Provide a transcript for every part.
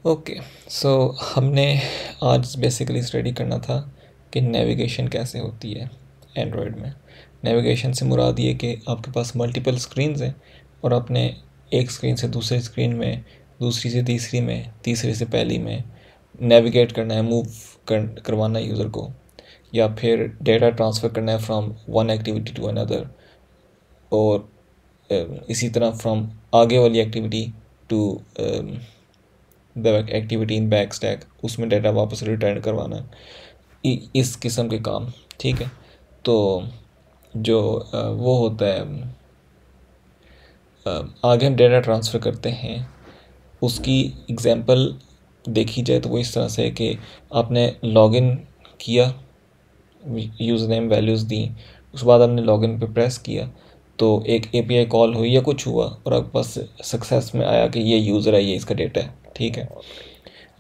Okay, सो हमने आज basically study करना था कि नेविगेशन कैसे होती है एंड्रॉयड में। नेविगेशन से मुराद ये कि आपके पास मल्टीपल स्क्रीन्स हैं और आपने एक स्क्रीन से दूसरे स्क्रीन में, दूसरी से तीसरी में, तीसरी से पहली में नेविगेट करना है, मूव करवाना है यूज़र को, या फिर डेटा ट्रांसफ़र करना है from one activity to another, और इसी तरह फ्रॉम आगे वाली activity to the activity in back stack, उसमें डाटा वापस रिटर्न करवाना, इस किस्म के काम। ठीक है, तो जो वो होता है, आगे हम डेटा ट्रांसफ़र करते हैं, उसकी एग्जांपल देखी जाए तो वो इस तरह से है कि आपने लॉगिन किया, यूज़र नेम वैल्यूज़ दी, उसके बाद आपने लॉगिन पे प्रेस किया तो एक एपीआई कॉल हुई या कुछ हुआ और आपके पास सक्सेस में आया कि ये यूज़र है, ये इसका डेटा है। ठीक है,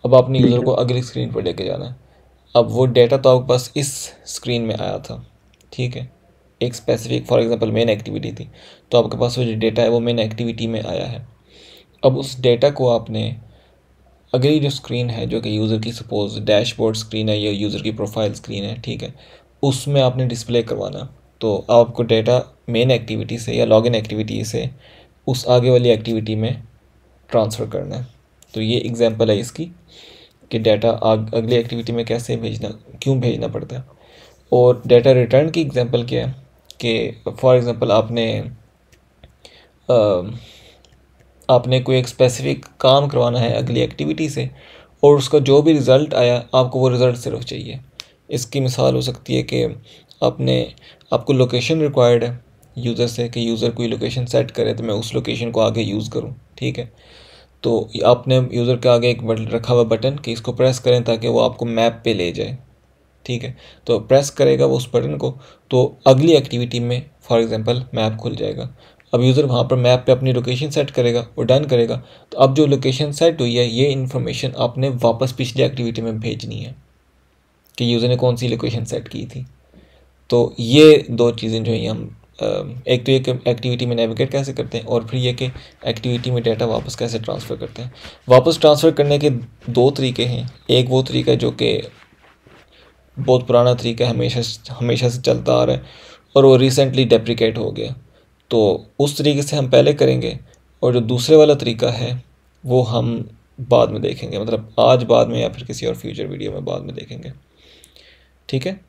अब आपने यूज़र को अगली स्क्रीन पर लेके जाना है। अब वो डेटा तो आपके पास इस स्क्रीन में आया था, ठीक है, एक specific for example main activity थी, तो आपके पास वो जो डेटा है वो मेन एक्टिविटी में आया है। अब उस डेटा को आपने अगली जो स्क्रीन है, जो कि यूज़र की सपोज डैशबोर्ड स्क्रीन है या यूज़र की प्रोफाइल स्क्रीन है, ठीक है, उसमें आपने डिस्प्ले करवाना। तो आपको डेटा मेन एक्टिविटी से या लॉगिन एक्टिविटी से उस आगे वाली एक्टिविटी में ट्रांसफ़र करना है। तो ये एग्जांपल है इसकी कि डाटा अगली एक्टिविटी में कैसे भेजना, क्यों भेजना पड़ता है। और डाटा रिटर्न की एग्जांपल क्या है कि फॉर एग्जांपल आपने कोई एक स्पेसिफिक काम करवाना है अगली एक्टिविटी से और उसका जो भी रिज़ल्ट आया आपको वो रिज़ल्ट सिर्फ चाहिए। इसकी मिसाल हो सकती है कि आपको लोकेशन रिक्वायर्ड है यूज़र से कि यूज़र कोई लोकेशन सेट करे तो मैं उस लोकेशन को आगे यूज़ करूँ। ठीक है, तो आपने यूज़र के आगे एक रखा हुआ बटन कि इसको प्रेस करें ताकि वो आपको मैप पे ले जाए। ठीक है, तो प्रेस करेगा वो उस बटन को तो अगली एक्टिविटी में फॉर एग्जांपल मैप खुल जाएगा। अब यूज़र वहाँ पर मैप पे अपनी लोकेशन सेट करेगा और डन करेगा, तो अब जो लोकेशन सेट हुई है ये इन्फॉर्मेशन आपने वापस पिछली एक्टिविटी में भेजनी है कि यूज़र ने कौन सी लोकेशन सेट की थी। तो ये दो चीज़ें जो हैं हम एक तो ये कि एक्टिविटी में नेविगेट कैसे करते हैं और फिर ये कि एक्टिविटी में डाटा वापस कैसे ट्रांसफ़र करते हैं। वापस ट्रांसफ़र करने के दो तरीके हैं। एक वो तरीका है जो कि बहुत पुराना तरीका है, हमेशा से चलता आ रहा है और वो रिसेंटली डेप्रिकेट हो गया, तो उस तरीके से हम पहले करेंगे। और जो दूसरे वाला तरीका है वो हम बाद में देखेंगे, मतलब आज बाद में या फिर किसी और फ्यूचर वीडियो में बाद में देखेंगे। ठीक है,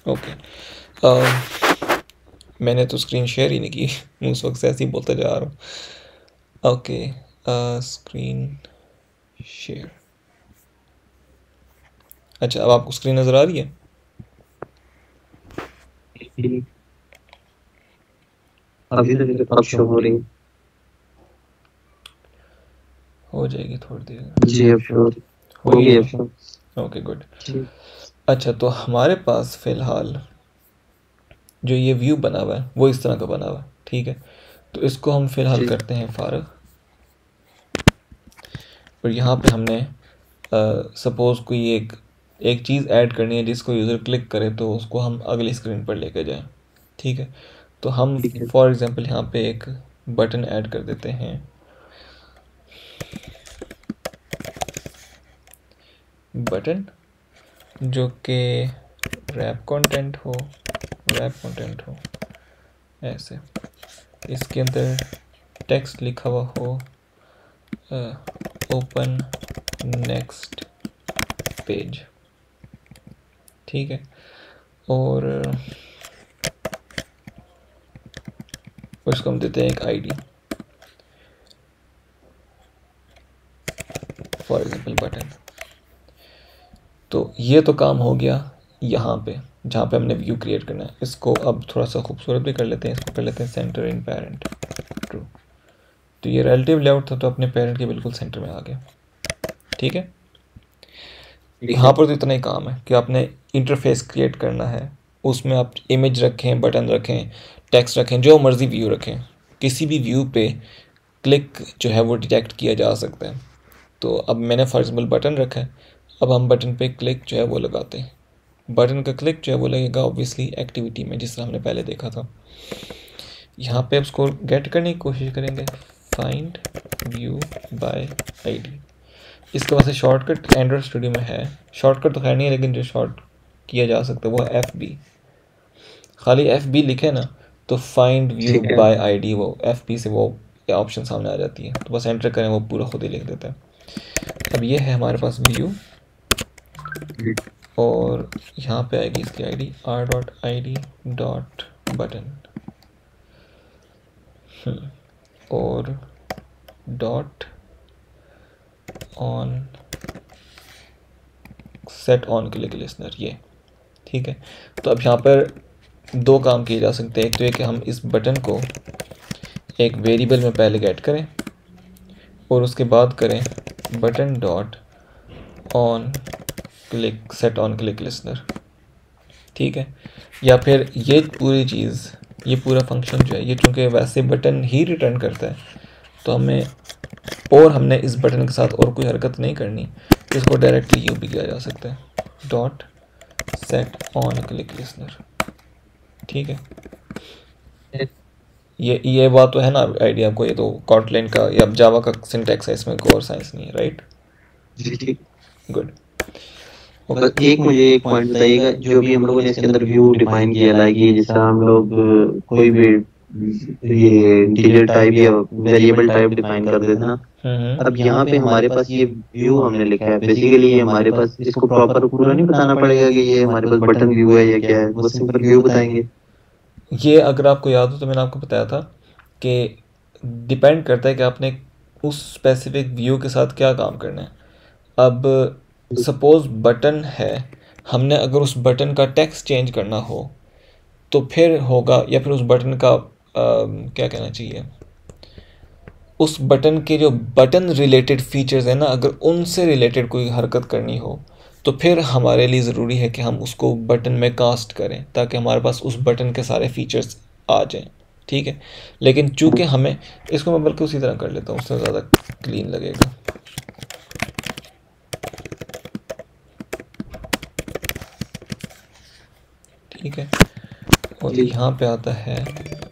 ओके। मैंने तो स्क्रीन शेयर ही नहीं की, मैं उस वक्त से ऐसे ही बोलता जा रहा हूँ। Okay, screen share. अच्छा, अब आपको स्क्रीन नज़र आ रही है? अभी तो मेरे पास शो हो रही हो जाएगी थोड़ी देर में। जी, अब शो हो होगी अब गई? शो। Okay, good. अच्छा, तो हमारे पास फ़िलहाल जो ये व्यू बना हुआ है वो इस तरह का बना हुआ है। ठीक है, तो इसको हम फ़िलहाल करते हैं फारग, और यहाँ पे हमने सपोज़ कोई एक चीज़ ऐड करनी है जिसको यूज़र क्लिक करे तो उसको हम अगली स्क्रीन पर लेके जाएं। ठीक है, तो हम फॉर एग्ज़ाम्पल यहाँ पे एक बटन ऐड कर देते हैं, बटन जो कि रैप कंटेंट हो ऐसे, इसके अंदर टेक्स्ट लिखा हुआ हो, ओपन नेक्स्ट पेज। ठीक है, और उसको हम देते हैं एक आईडी, फॉर एग्जांपल बटन। तो ये तो काम हो गया यहाँ पे जहाँ पे हमने व्यू क्रिएट करना है। इसको अब थोड़ा सा खूबसूरत भी कर लेते हैं, इसको कर लेते हैं सेंटर इन पेरेंट ट्रू। तो ये रिलेटिव लेआउट था तो अपने पेरेंट के बिल्कुल सेंटर में आ गया। ठीक है, यहाँ पर तो इतना ही काम है कि आपने इंटरफेस क्रिएट करना है, उसमें आप इमेज रखें, बटन रखें, टेक्स्ट रखें, जो मर्ज़ी व्यू रखें, किसी भी व्यू पे क्लिक जो है वो डिटेक्ट किया जा सकता है। तो अब मैंने फॉर एग्जाम्पल बटन रखा है, अब हम बटन पे क्लिक जो है वो लगाते हैं। बटन का क्लिक जो है वो लगेगा ऑब्वियसली एक्टिविटी में, जिस तरह हमने पहले देखा था। यहाँ पे उसको गेट करने की कोशिश करेंगे, फाइंड व्यू बाय आईडी। इसके पास शॉर्टकट एंड्रॉइड स्टूडियो में है, शॉर्टकट तो खैर नहीं है, लेकिन जो शॉर्ट किया जा सकता है वो है FB। खाली FB लिखे ना तो फाइंड व्यू ठीक है। बाय आईडी, वो FB से वो ऑप्शन सामने आ जाती है, तो बस एंटर करें वो पूरा खुद ही लिख देता है। अब ये है हमारे पास व्यू, और यहाँ पे आएगी इसकी आईडी r.id.button और dot on set on click listener, ये ठीक है। तो अब यहाँ पर दो काम किए जा सकते हैं, एक तो ये कि हम इस बटन को एक वेरिएबल में पहले गेट करें और उसके बाद करें button dot on click set on click listener, ठीक है। या फिर ये पूरी चीज़, ये पूरा फंक्शन जो है, ये चूँकि वैसे बटन ही रिटर्न करता है तो हमने इस बटन के साथ और कोई हरकत नहीं करनी, तो इसको डायरेक्टली यूँ भी किया जा सकता है, dot set on click listener, ठीक है। ये बात तो है ना आइडिया आपको, ये तो कॉटलिन का या जावा का सिंटैक्स है, इसमें कोई और साइंस नहीं है, राइट? जी। गुड। बस एक मुझे एक पॉइंट बताइएगा, जो भी हम लोगों ने इसके अंदर व्यू डिफाइन किया, लाइक ये जैसा हम लोग कोई भी ये इंटीजर टाइप या वेरिएबल टाइप डिफाइन कर देते ना, अब यहाँ पे हमारे पास ये व्यू हमने लिखा है, बेसिकली ये हमारे पास, इसको प्रॉपर पूरा नहीं बताना पड़ेगा कि ये हमारे पास बटन व्यू है या क्या है, वो सिंपल व्यू बताएंगे। ये अगर आपको याद हो तो मैंने आपको बताया था कि डिपेंड करता है कि आपने उस स्पेसिफिक व्यू के साथ क्या काम करना है। अब सपोज़ बटन है, हमने अगर उस बटन का टेक्स्ट चेंज करना हो तो फिर होगा, या फिर उस बटन का क्या कहना चाहिए, उस बटन के जो बटन रिलेटेड फीचर्स हैं ना, अगर उनसे रिलेटेड कोई हरकत करनी हो तो फिर हमारे लिए ज़रूरी है कि हम उसको बटन में कास्ट करें ताकि हमारे पास उस बटन के सारे फीचर्स आ जाएं, ठीक है। लेकिन चूँकि हमें, इसको मैं बल्कि उसी तरह कर लेता हूँ, उससे ज़्यादा क्लीन लगेगा। ठीक है, और यहाँ पे आता है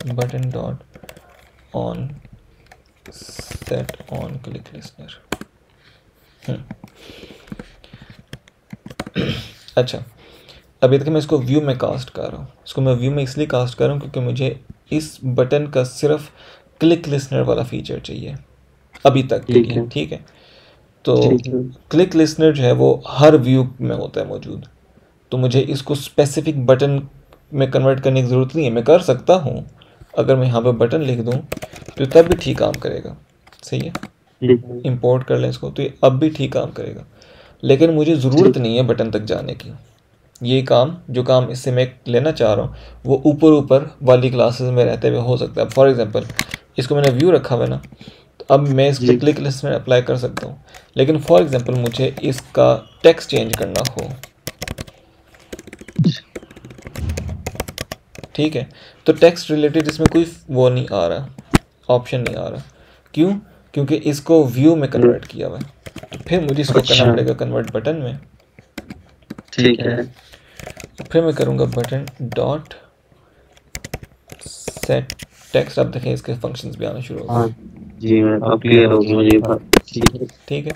button dot on set on click listener. अच्छा, अभी तक मैं इसको व्यू में कास्ट कर रहा हूँ, इसको मैं व्यू में इसलिए कास्ट कर रहा हूँ क्योंकि मुझे इस बटन का सिर्फ क्लिक लिसनर वाला फीचर चाहिए अभी तक के लिए, ठीक है। तो क्लिक लिसनर जो है वो हर व्यू में होता है मौजूद, तो मुझे इसको स्पेसिफिक बटन में कन्वर्ट करने की ज़रूरत नहीं है। मैं कर सकता हूँ, अगर मैं यहाँ पे बटन लिख दूँ तो तब भी ठीक काम करेगा, सही है। इंपोर्ट कर लें इसको तो ये अब भी ठीक काम करेगा, लेकिन मुझे ज़रूरत नहीं है बटन तक जाने की। ये काम, जो काम इससे मैं लेना चाह रहा हूँ वो ऊपर ऊपर वाली क्लासेस में रहते हुए हो सकता है। फॉर एग्जांपल इसको मैंने व्यू रखा हुआ है ना, तो अब मैं इस पर क्लिक लिस्ट में अप्लाई कर सकता हूँ, लेकिन फॉर एग्जांपल मुझे इसका टेक्स्ट चेंज करना हो, ठीक है, तो टेक्स्ट रिलेटेड इसमें कोई वो नहीं आ रहा, ऑप्शन नहीं आ रहा। क्यों? क्योंकि इसको व्यू में कन्वर्ट किया हुआ है, तो फिर मुझे इसको करना पड़ेगा कन्वर्ट बटन में, ठीक है। फिर मैं करूँगा बटन डॉट सेट टेक्स्ट। अब देखें इसके फंक्शंस भी आना शुरू हो गए। जी, मैं अब क्लियर हो गई मुझे बात, ठीक है।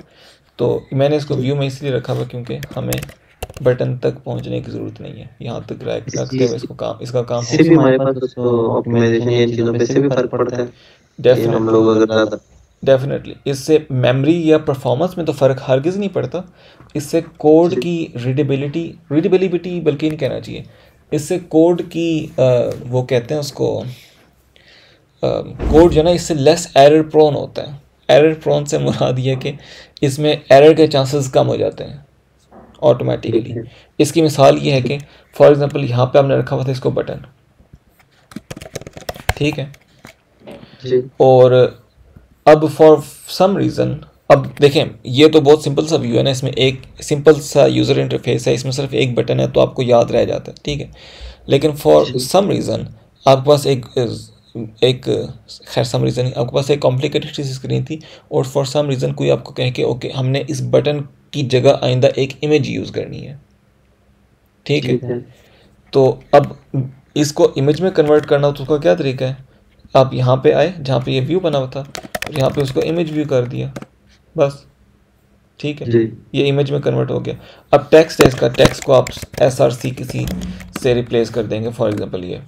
तो मैंने इसको व्यू में इसलिए रखा हुआ क्योंकि हमें बटन तक पहुंचने की ज़रूरत नहीं है, यहाँ तक रखते हुए इसका काम हो। भी हमारे पास ऑप्टिमाइजेशन या चीज़ों पे से भी फर्क पड़ता है, हम लोग अगर ज़्यादा डेफिनेटली इससे मेमोरी या परफॉर्मेंस में तो फ़र्क हरगिज़ नहीं पड़ता, इससे कोड की रीडेबिलिटी बल्कि नहीं कहना चाहिए, इससे कोड की वो कहते हैं उसको, कोड जो है ना इससे लेस एरर प्रोन होता है। एरर प्रोन से मुराद ये कि इसमें एरर के चांसेस कम हो जाते हैं ऑटोमेटिकली। इसकी मिसाल ये है कि फॉर एग्जांपल यहाँ पे हमने रखा हुआ था इसको बटन, ठीक है, और अब फॉर सम रीज़न, अब देखें ये तो बहुत सिंपल सा व्यू है ना, इसमें एक सिंपल सा यूज़र इंटरफेस है, इसमें सिर्फ एक बटन है तो आपको याद रह जाता है, ठीक है। लेकिन फॉर सम रीज़न आपके पास खैर सम रीज़न आपके पास एक कॉम्प्लिकेटेड सी स्क्रीन थी, और फॉर सम रीज़न कोई आपको कहे कि ओके हमने इस बटन की जगह आइंदा एक इमेज यूज़ करनी है, ठीक है। तो अब इसको इमेज में कन्वर्ट करना हो तो उसका क्या तरीका है, आप यहाँ पे आए जहाँ पे ये व्यू बना हुआ था, और यहाँ पे उसको इमेज व्यू कर दिया, बस, ठीक है, जी ये इमेज में कन्वर्ट हो गया। अब टेक्स्ट है, इसका टेक्स्ट को आप SRC किसी से रिप्लेस कर देंगे, फॉर एग्जांपल ये,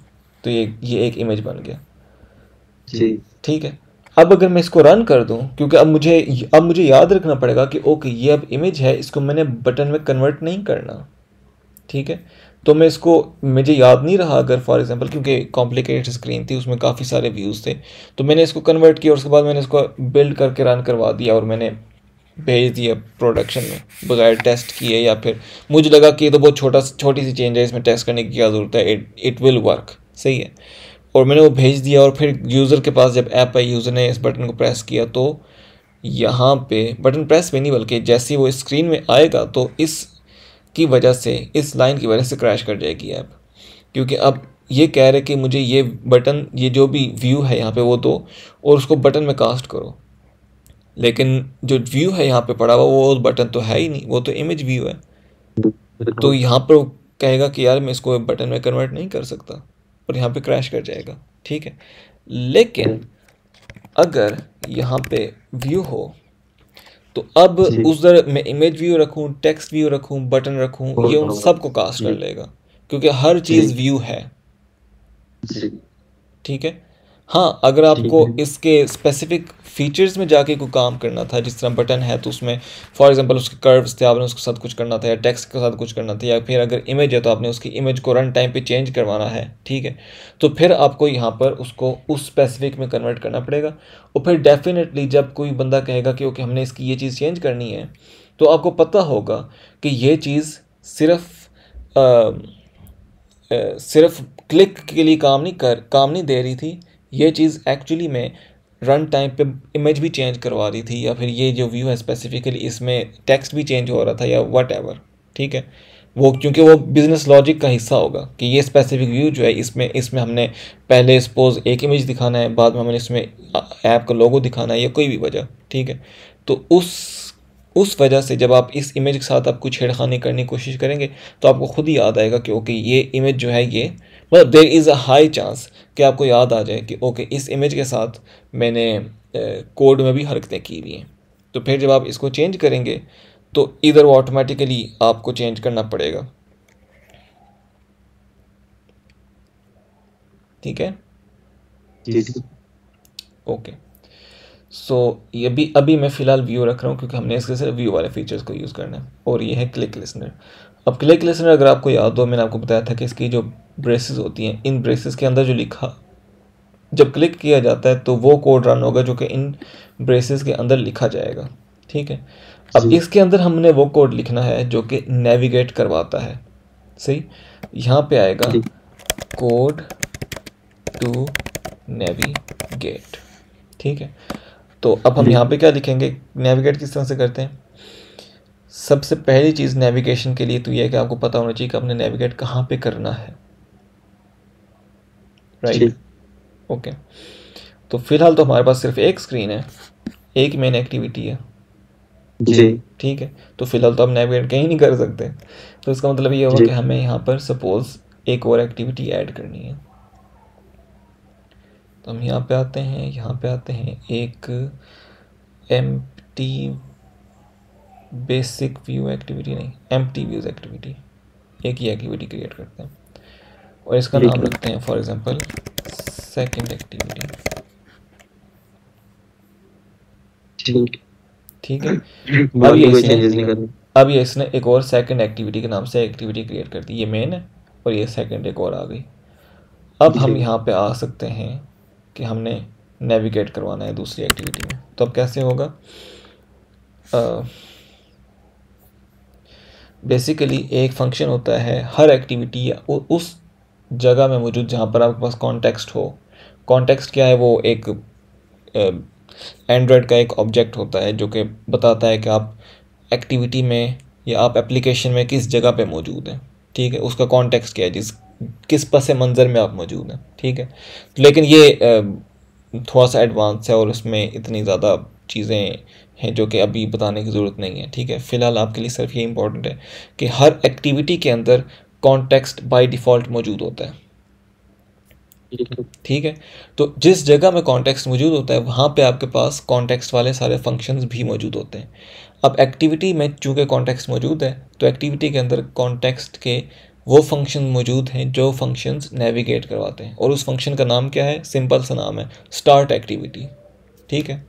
तो ये एक इमेज बन गया, जी ठीक है। अब अगर मैं इसको रन कर दूं, क्योंकि अब मुझे याद रखना पड़ेगा कि ओके ये अब इमेज है, इसको मैंने बटन में कन्वर्ट नहीं करना, ठीक है। तो मैं इसको, मुझे याद नहीं रहा अगर फॉर एग्जांपल, क्योंकि कॉम्प्लिकेटेड स्क्रीन थी, उसमें काफ़ी सारे व्यूज़ थे, तो मैंने इसको कन्वर्ट किया और उसके बाद मैंने इसको बिल्ड करके रन करवा दिया और मैंने भेज दिया प्रोडक्शन में बगैर टेस्ट किए, या फिर मुझे लगा कि ये तो बहुत छोटी सी चेंज है, इसमें टेस्ट करने की क्या ज़रूरत है, इट विल वर्क, सही है, और मैंने वो भेज दिया। और फिर यूज़र के पास जब ऐप आई, यूज़र ने इस बटन को प्रेस किया, तो यहाँ पे बटन प्रेस भी नहीं, बल्कि जैसे ही वो स्क्रीन में आएगा तो इस की वजह से, इस लाइन की वजह से क्रैश कर जाएगी ऐप, क्योंकि अब ये कह रहे कि मुझे ये बटन, ये जो भी व्यू है यहाँ पे वो दो और उसको बटन में कास्ट करो, लेकिन जो व्यू है यहाँ पे पड़ा हुआ वो बटन तो है ही नहीं, वो तो इमेज व्यू है। तो बिल्कुल यहाँ पर कहेगा कि यार मैं इसको बटन में कन्वर्ट नहीं कर सकता और यहाँ पे क्रैश कर जाएगा, ठीक है। लेकिन अगर यहाँ पे व्यू हो तो अब जी उधर मैं इमेज व्यू रखूँ, टेक्स्ट व्यू रखूँ, बटन रखूँ, ये उन सबको कास्ट कर जी लेगा, क्योंकि हर जी चीज़ व्यू है, जी ठीक है। हाँ, अगर ठीक आपको है इसके स्पेसिफिक फीचर्स में जाके कोई काम करना था, जिस तरह बटन है तो उसमें फॉर एग्जांपल उसके कर्व्स थे, आपने उसके साथ कुछ करना था, या टेक्स्ट के साथ कुछ करना था, या फिर अगर इमेज है तो आपने उसकी इमेज को रन टाइम पे चेंज करवाना है, ठीक है, तो फिर आपको यहाँ पर उसको उस स्पेसिफिक में कन्वर्ट करना पड़ेगा। और फिर डेफिनेटली जब कोई बंदा कहेगा कि ओके हमने इसकी ये चीज़ चेंज करनी है, तो आपको पता होगा कि ये चीज़ सिर्फ क्लिक के लिए काम नहीं दे रही थी, ये चीज़ एक्चुअली में रन टाइम पे इमेज भी चेंज करवा रही थी, या फिर ये जो व्यू है स्पेसिफिकली इसमें टेक्स्ट भी चेंज हो रहा था, या वट एवर, ठीक है। वो क्योंकि वो बिजनेस लॉजिक का हिस्सा होगा कि ये स्पेसिफिक व्यू जो है इसमें हमने पहले सपोज एक इमेज दिखाना है, बाद में हमने इसमें ऐप का लोगो दिखाना है, या कोई भी वजह, ठीक है। तो उस वजह से जब आप इस इमेज के साथ आप कुछ छेड़खानी करने की कोशिश करेंगे तो आपको खुद ही याद आएगा कि ओके ये इमेज जो है, ये मतलब there is a high chance कि आपको याद आ जाए कि ओके इस इमेज के साथ मैंने कोड में भी हरकतें की हुई हैं। तो फिर जब आप इसको चेंज करेंगे तो इधर वो ऑटोमेटिकली आपको चेंज करना पड़ेगा, ठीक है, जी जी ओके। सो ये भी अभी मैं फ़िलहाल व्यू रख रहा हूँ क्योंकि हमने इसके सिर्फ व्यू वाले फीचर्स को यूज़ करना है, और ये है क्लिक लिसनर। अब क्लिक लिसनर अगर आपको याद हो, मैंने आपको बताया था कि इसकी जो ब्रेसेस होती हैं, इन ब्रेसेस के अंदर जो लिखा, जब क्लिक किया जाता है तो वो कोड रन होगा जो कि इन ब्रेसेस के अंदर लिखा जाएगा, ठीक है। अब जी इसके अंदर हमने वो कोड लिखना है जो कि नेविगेट करवाता है, सही। यहाँ पे आएगा जी कोड टू नेविगेट, ठीक है। तो अब हम जी यहाँ पे क्या लिखेंगे, नेविगेट किस तरह से करते हैं। सबसे पहली चीज़ नेविगेशन के लिए तो ये है कि आपको पता होना चाहिए कि आपने नेविगेट कहाँ पे करना है, राइट, जी ओके। तो फिलहाल तो हमारे पास सिर्फ एक स्क्रीन है, एक मेन एक्टिविटी है, जी ठीक है। तो फिलहाल तो हम नेविगेट कहीं नहीं कर सकते, तो इसका मतलब ये होगा जी कि हमें यहाँ पर सपोज एक और एक्टिविटी ऐड करनी है। तो हम यहाँ पे आते हैं, एक एम्प्टी बेसिक व्यू एक्टिविटी, नहीं एम्प्टी व्यूज एक्टिविटी, एक ही एक्टिविटी क्रिएट करते हैं और इसका नाम रखते हैं फॉर एग्जांपल सेकंड एक्टिविटी, ठीक है। अब ये इसने एक और सेकंड एक्टिविटी के नाम से एक्टिविटी क्रिएट कर दी, ये मेन है और ये सेकंड एक और आ गई। अब हम यहाँ पे आ सकते हैं कि हमने नेविगेट करवाना है दूसरी एक्टिविटी में। तो अब कैसे होगा, बेसिकली एक फंक्शन होता है हर एक्टिविटी या उस जगह में मौजूद जहाँ पर आपके पास कॉन्टेक्स्ट हो। कॉन्टेक्स्ट क्या है, वो एक एंड्रॉयड का एक ऑब्जेक्ट होता है जो कि बताता है कि आप एक्टिविटी में या आप एप्लीकेशन में किस जगह पे मौजूद हैं, ठीक है। उसका कॉन्टेक्स्ट क्या है, किस पस मंज़र में आप मौजूद हैं, ठीक है। लेकिन ये थोड़ा सा एडवांस है और उसमें इतनी ज़्यादा चीज़ें हैं जो कि अभी बताने की ज़रूरत नहीं है, ठीक है। फ़िलहाल आपके लिए सिर्फ ये इम्पोर्टेंट है कि हर एक्टिविटी के अंदर कॉन्टेक्स्ट बाय डिफ़ॉल्ट मौजूद होता है, ठीक है। तो जिस जगह में कॉन्टेक्स्ट मौजूद होता है वहाँ पे आपके पास कॉन्टेक्स्ट वाले सारे फंक्शंस भी मौजूद होते हैं। अब एक्टिविटी में चूँकि कॉन्टेक्स्ट मौजूद है तो एक्टिविटी के अंदर कॉन्टेक्स्ट के वो फंक्शन मौजूद हैं जो फंक्शंस नेविगेट करवाते हैं, और उस फंक्शन का नाम क्या है? सिंपल सा नाम है स्टार्ट एक्टिविटी। ठीक है।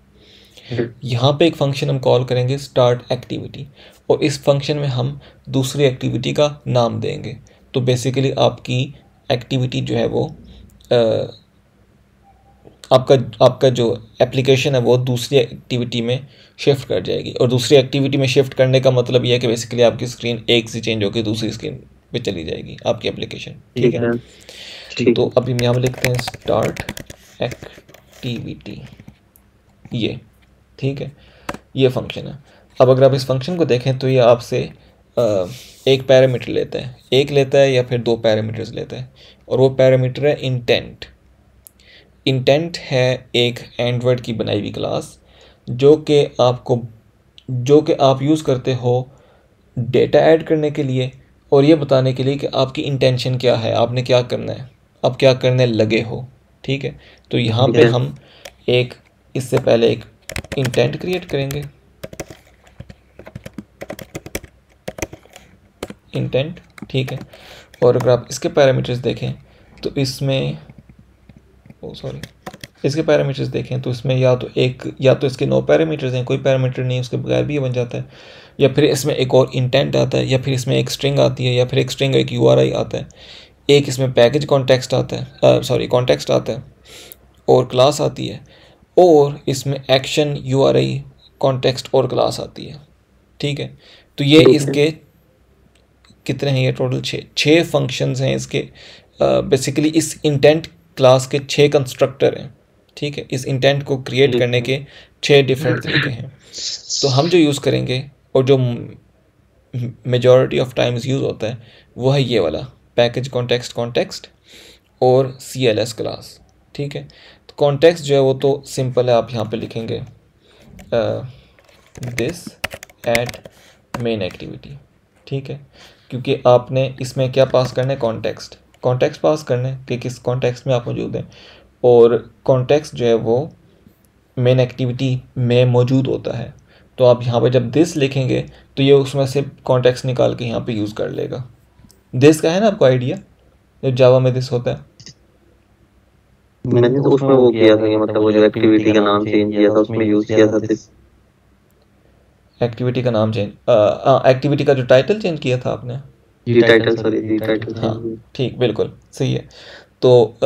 यहाँ पे एक फंक्शन हम कॉल करेंगे स्टार्ट एक्टिविटी, और इस फंक्शन में हम दूसरी एक्टिविटी का नाम देंगे। तो बेसिकली आपकी एक्टिविटी जो है वो आपका जो एप्लीकेशन है वो दूसरी एक्टिविटी में शिफ्ट कर जाएगी, और दूसरी एक्टिविटी में शिफ्ट करने का मतलब ये है कि बेसिकली आपकी स्क्रीन एक से चेंज होकर दूसरी स्क्रीन पे चली जाएगी आपकी एप्लीकेशन। ठीक है। तो अभी हम यहाँ लिखते हैं स्टार्ट एक्टिविटी, ये ठीक है, ये फंक्शन है। अब अगर आप इस फंक्शन को देखें तो ये आपसे एक पैरामीटर लेता है, एक लेता है या फिर दो पैरामीटर्स लेता है, और वो पैरामीटर है इंटेंट। इंटेंट है एक एंड्रॉयड की बनाई हुई क्लास जो कि आप यूज़ करते हो डेटा ऐड करने के लिए, और ये बताने के लिए कि आपकी इंटेंशन क्या है, आपने क्या करना है, आप क्या करने लगे हो। ठीक है। तो यहाँ पे हम इससे पहले एक इंटेंट क्रिएट करेंगे, इंटेंट। ठीक है। और अगर आप इसके पैरामीटर्स देखें तो इसमें इसके पैरामीटर्स देखें तो इसमें या तो इसके 9 पैरामीटर्स हैं, कोई पैरामीटर नहीं, उसके बगैर भी ये बन जाता है, या फिर इसमें एक और इंटेंट आता है, या फिर इसमें एक स्ट्रिंग आती है, या फिर एक स्ट्रिंग एक URI आता है, एक इसमें पैकेज कॉन्टेक्स्ट आता है, कॉन्टेक्स्ट आता है, और क्लास आती है, और इसमें एक्शन URI कॉन्टेक्स्ट और क्लास आती है। ठीक है। तो ये इसके कितने हैं? ये टोटल 6 फंक्शंस हैं इसके। बेसिकली इस इंटेंट क्लास के 6 कंस्ट्रक्टर हैं। ठीक है। इस इंटेंट को क्रिएट करने के 6 डिफरेंट तरीके हैं। तो हम जो यूज़ करेंगे और जो मेजॉरिटी ऑफ टाइम्स यूज़ होता है वो है ये वाला पैकेज कॉन्टेक्स्ट और CLS क्लास। ठीक है। तो कॉन्टेक्स्ट जो है वो तो सिंपल है, आप यहाँ पे लिखेंगे दिस एट मेन एक्टिविटी। ठीक है। क्योंकि आपने इसमें क्या पास करना है? कॉन्टेक्स्ट पास करना है कि किस कॉन्टेक्स्ट में आप मौजूद हैं, और कॉन्टेक्स्ट जो है वो मेन एक्टिविटी में मौजूद होता है। तो आप यहाँ पे जब दिस लिखेंगे तो ये उसमें से कॉन्टेक्स्ट निकाल के यहाँ पे यूज़ कर लेगा। दिस का है ना आपको आइडिया, जो जावा में दिस होता है? मैंने तो उसमें वो किया था कि मतलब वो जो एक्टिविटी का नाम चेंज किया था उसमें यूज किया था दिस। एक्टिविटी का नाम चेंज, एक्टिविटी का जो टाइटल चेंज किया था आपने? जी टाइटल। हाँ ठीक, बिल्कुल सही है। तो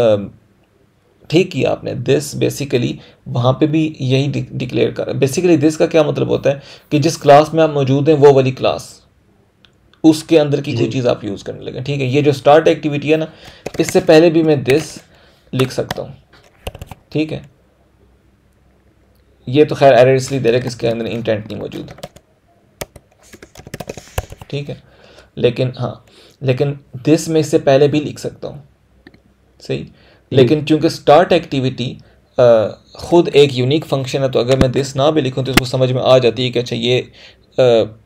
ठीक किया आपने। दिस बेसिकली वहाँ पे भी यही डिक्लेयर कर, बेसिकली दिस का क्या मतलब होता है कि जिस क्लास में आप मौजूद हैं वो वाली क्लास, उसके अंदर की कोई चीज़ आप यूज़ करने लगे। ठीक है। ये जो स्टार्ट एक्टिविटी है ना, इससे पहले भी मैं दिस लिख सकता हूँ। ठीक है। ये तो खैर एरर इसलिए दे रहा है कि इसके अंदर इंटेंट नहीं मौजूद। ठीक है। लेकिन दिस में इससे पहले भी लिख सकता हूँ, सही। लेकिन चूंकि स्टार्ट एक्टिविटी खुद एक यूनिक फंक्शन है, तो अगर मैं दिस ना भी लिखूँ तो उसको समझ में आ जाती है कि अच्छा ये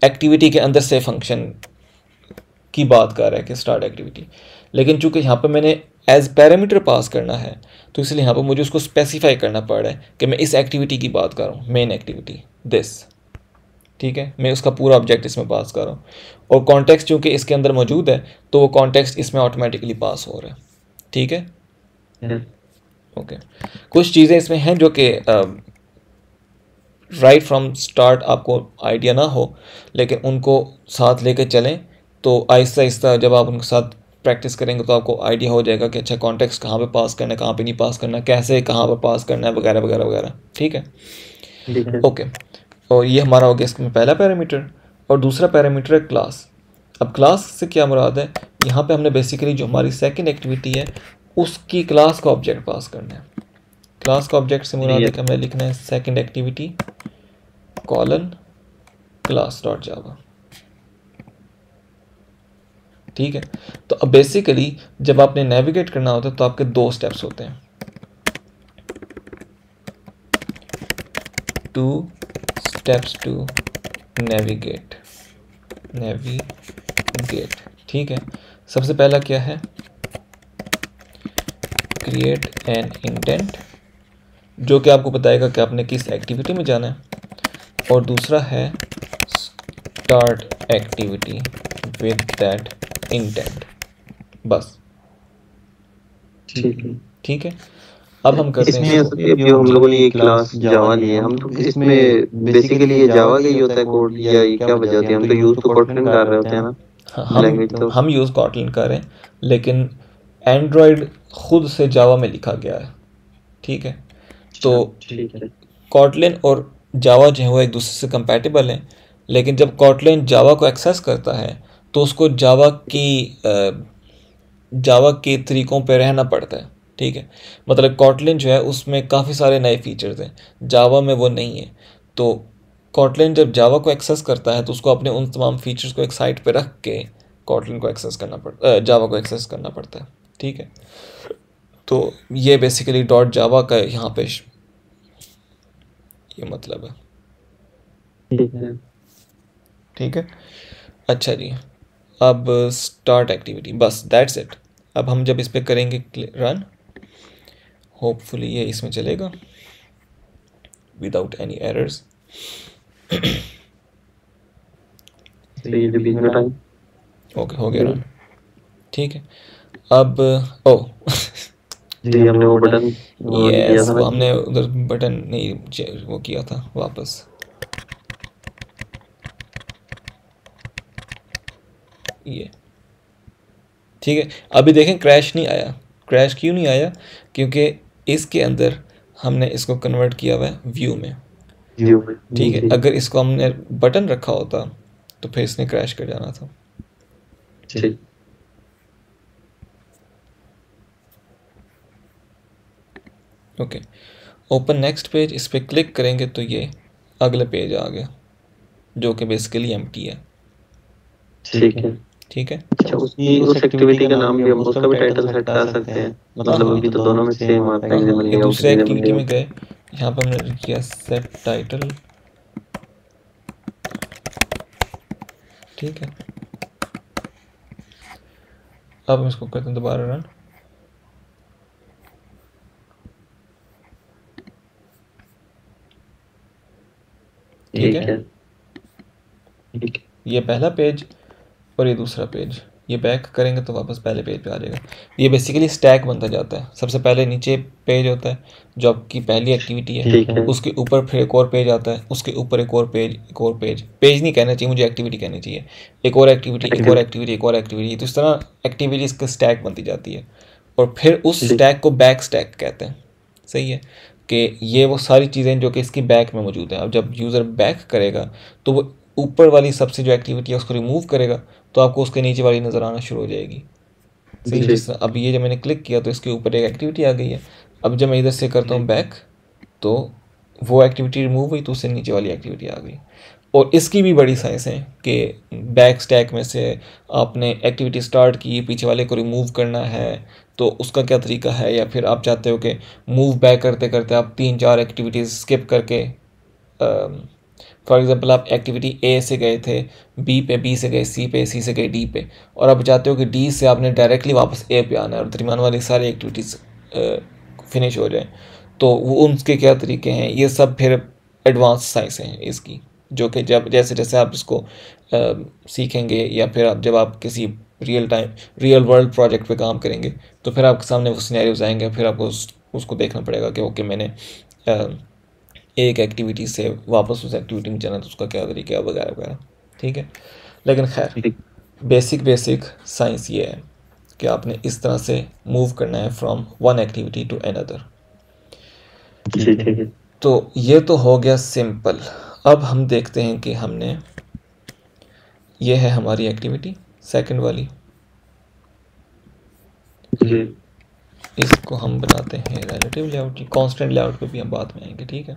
एक्टिविटी के अंदर से फंक्शन की बात कर रहा है कि स्टार्ट एक्टिविटी। लेकिन चूंकि यहाँ पर मैंने एज पैरामीटर पास करना है तो इसलिए यहाँ पर मुझे उसको स्पेसिफाई करना पड़ रहा है कि मैं इस एक्टिविटी की बात कर रहा हूँ, मेन एक्टिविटी दिस। ठीक है। मैं उसका पूरा ऑब्जेक्ट इसमें पास कर रहा हूँ, और कॉन्टेक्स्ट चूँकि इसके अंदर मौजूद है तो वो कॉन्टेक्स्ट इसमें ऑटोमेटिकली पास हो रहा है। ठीक है। ओके। कुछ चीज़ें इसमें हैं जो कि राइट फ्रॉम स्टार्ट आपको आइडिया ना हो, लेकिन उनको साथ लेके चलें तो आहिस्ता आहिस्ता जब आप उनके साथ प्रैक्टिस करेंगे तो आपको आइडिया हो जाएगा कि अच्छा कॉन्टेक्स्ट कहाँ पे पास करना है, कहाँ पे नहीं पास करना, कैसे कहाँ पे पास करना है, वगैरह वगैरह वगैरह। ठीक है। ओके। और ये हमारा हो गया इसमें पहला पैरामीटर, और दूसरा पैरामीटर है क्लास। अब क्लास से क्या मुराद है? यहाँ पे हमने बेसिकली जो हमारी सेकंड एक्टिविटी है उसकी क्लास का ऑब्जेक्ट पास करना है। क्लास का ऑब्जेक्ट से मुराद है कि हमें लिखना है second activity colon class dot जावा। ठीक है। तो अब बेसिकली जब आपने नेविगेट करना होता है तो आपके 2 स्टेप्स होते हैं, 2 steps टू नेविगेट। ठीक है। सबसे पहला क्या है? क्रिएट एन इंडेंट, जो कि आपको बताएगा कि आपने किस एक्टिविटी में जाना है, और दूसरा है start activity with that intent. बस ठीक है। ठीक है। अब हम करते इसमें हैं ऐसा भी अब जो हम लोगों ने ये क्लास जावा ली है, हम तो इसमें बेसिकली ये जावा का ही होता है कोड, या ये क्या वजह होती है? हम तो यूज तो कोटलिन कर रहे होते हैं ना, लैंग्वेज तो। हम यूज़ कॉटलिन कर रहे हैं, लेकिन एंड्रॉयड खुद से जावा में लिखा गया है। ठीक है, तो ठीक है। कॉटलिन और जावा जो है वो एक दूसरे से कंपैटिबल हैं, लेकिन जब कॉटलिन जावा को एक्सेस करता है तो उसको जावा के तरीकों पे रहना पड़ता है। ठीक है, मतलब कॉटलिन जो है उसमें काफ़ी सारे नए फीचर्स हैं, जावा में वो नहीं है। तो कॉटलिन जब जावा को एक्सेस करता है तो उसको अपने उन तमाम फीचर्स को एक साइट पे रख के कॉटलिन को एक्सेस करना पड़ता, जावा को एक्सेस करना पड़ता है। ठीक है, तो ये बेसिकली डॉट जावा का यहाँ पे ये मतलब है। ठीक है। ठीक है, अच्छा जी, अब स्टार्ट एक्टिविटी, बस दैट्स इट। अब हम जब इस पर करेंगे रन, होपफुली ये इसमें चलेगा विदाउट एनी एरर्स। ये जो बीच में टाइम ओके, हो गया रन। ठीक है, अब ओ जी हमने वो बटन किया यस, था वो ना। हमने उधर बटन नहीं वो किया था वापस। ये ठीक है, अभी देखें क्रैश नहीं आया। क्रैश क्यों नहीं आया? क्योंकि इसके अंदर हमने इसको कन्वर्ट किया हुआ है व्यू में। ठीक है, अगर इसको हमने बटन रखा होता तो फिर इसने क्रैश कर जाना था। ठीक। ओके, ओपन नेक्स्ट पेज, इस पर क्लिक करेंगे तो ये अगला पेज आ गया जो कि बेसिकली एम्प्टी है। ठीक है। ठीक है, अच्छा, उसकी उस एक्टिविटी का नाम भी हम उसका भी टाइटल सेट कर सकते हैं, मतलब अभी तो दोनों में सेम आता है, एग्जाम्पल ये लेआउट दूसरे एक्टिविटी में गए, यहाँ पर हमने किया सेट टाइटल। ठीक है, अब हम इसको करते हैं दोबारा रन। ठीक है, ये पहला पेज और ये दूसरा पेज, ये बैक करेंगे तो वापस पहले पेज पे आ जाएगा। ये बेसिकली स्टैक बनता जाता है, सबसे पहले नीचे पेज होता है जो आपकी पहली एक्टिविटी है, उसके ऊपर फिर एक और पेज आता है, उसके ऊपर एक और पेज, एक और पेज, पेज नहीं कहना चाहिए मुझे, एक्टिविटी कहनी चाहिए, एक और एक्टिविटी, एक और एक्टिविटी, एक और एक्टिविटी। तो इस तरह एक्टिविटीज़ का स्टैक बनती जाती है, और फिर उस स्टैक को बैक स्टैक कहते हैं। सही है, कि ये वो सारी चीज़ें जो कि इसकी बैक में मौजूद हैं। अब जब यूज़र बैक करेगा तो वो ऊपर वाली सबसे जो एक्टिविटी है उसको रिमूव करेगा, तो आपको उसके नीचे वाली नज़र आना शुरू हो जाएगी। सही है, जिस अब ये जब मैंने क्लिक किया तो इसके ऊपर एक एक्टिविटी आ गई है। अब जब मैं इधर से करता हूँ बैक तो वो एक्टिविटी रिमूव हुई तो उससे नीचे वाली एक्टिविटी आ गई। और इसकी भी बड़ी साइंस है कि बैक स्टैक में से आपने एक्टिविटी स्टार्ट की, पीछे वाले को रिमूव करना है तो उसका क्या तरीका है, या फिर आप चाहते हो कि मूव बैक करते करते आप 3-4 एक्टिविटीज़ स्किप करके, फॉर एग्जांपल आप एक्टिविटी ए से गए थे बी पे, बी से गए सी पे, सी से गए डी पे, और आप चाहते हो कि डी से आपने डायरेक्टली वापस ए पे आना है और दरमियान वाली सारी एक्टिविटीज़ फिनिश हो जाए, तो वो उनके क्या तरीके हैं, ये सब फिर एडवांस साइंस हैं इसकी, जो कि जब जैसे जैसे आप इसको सीखेंगे, या फिर आप जब आप किसी रियल वर्ल्ड प्रोजेक्ट पे काम करेंगे तो फिर आपके सामने वो सिनेरियोज आएंगे, फिर आपको उसको देखना पड़ेगा कि ओके मैंने एक एक्टिविटी से वापस उस एक्टिविटी में जाना तो उसका क्या तरीका है, वगैरह वगैरह। ठीक है, लेकिन खैर बेसिक साइंस ये है कि आपने इस तरह से मूव करना है from one activity to another. तो ये तो हो गया सिंपल। अब हम देखते हैं कि हमने, ये है हमारी एक्टिविटी सेकंड वाली, इसको हम बनाते हैं रिलेटिव लेआउट। कांस्टेंट लेआउट पे भी हम बाद में आएंगे। ठीक है,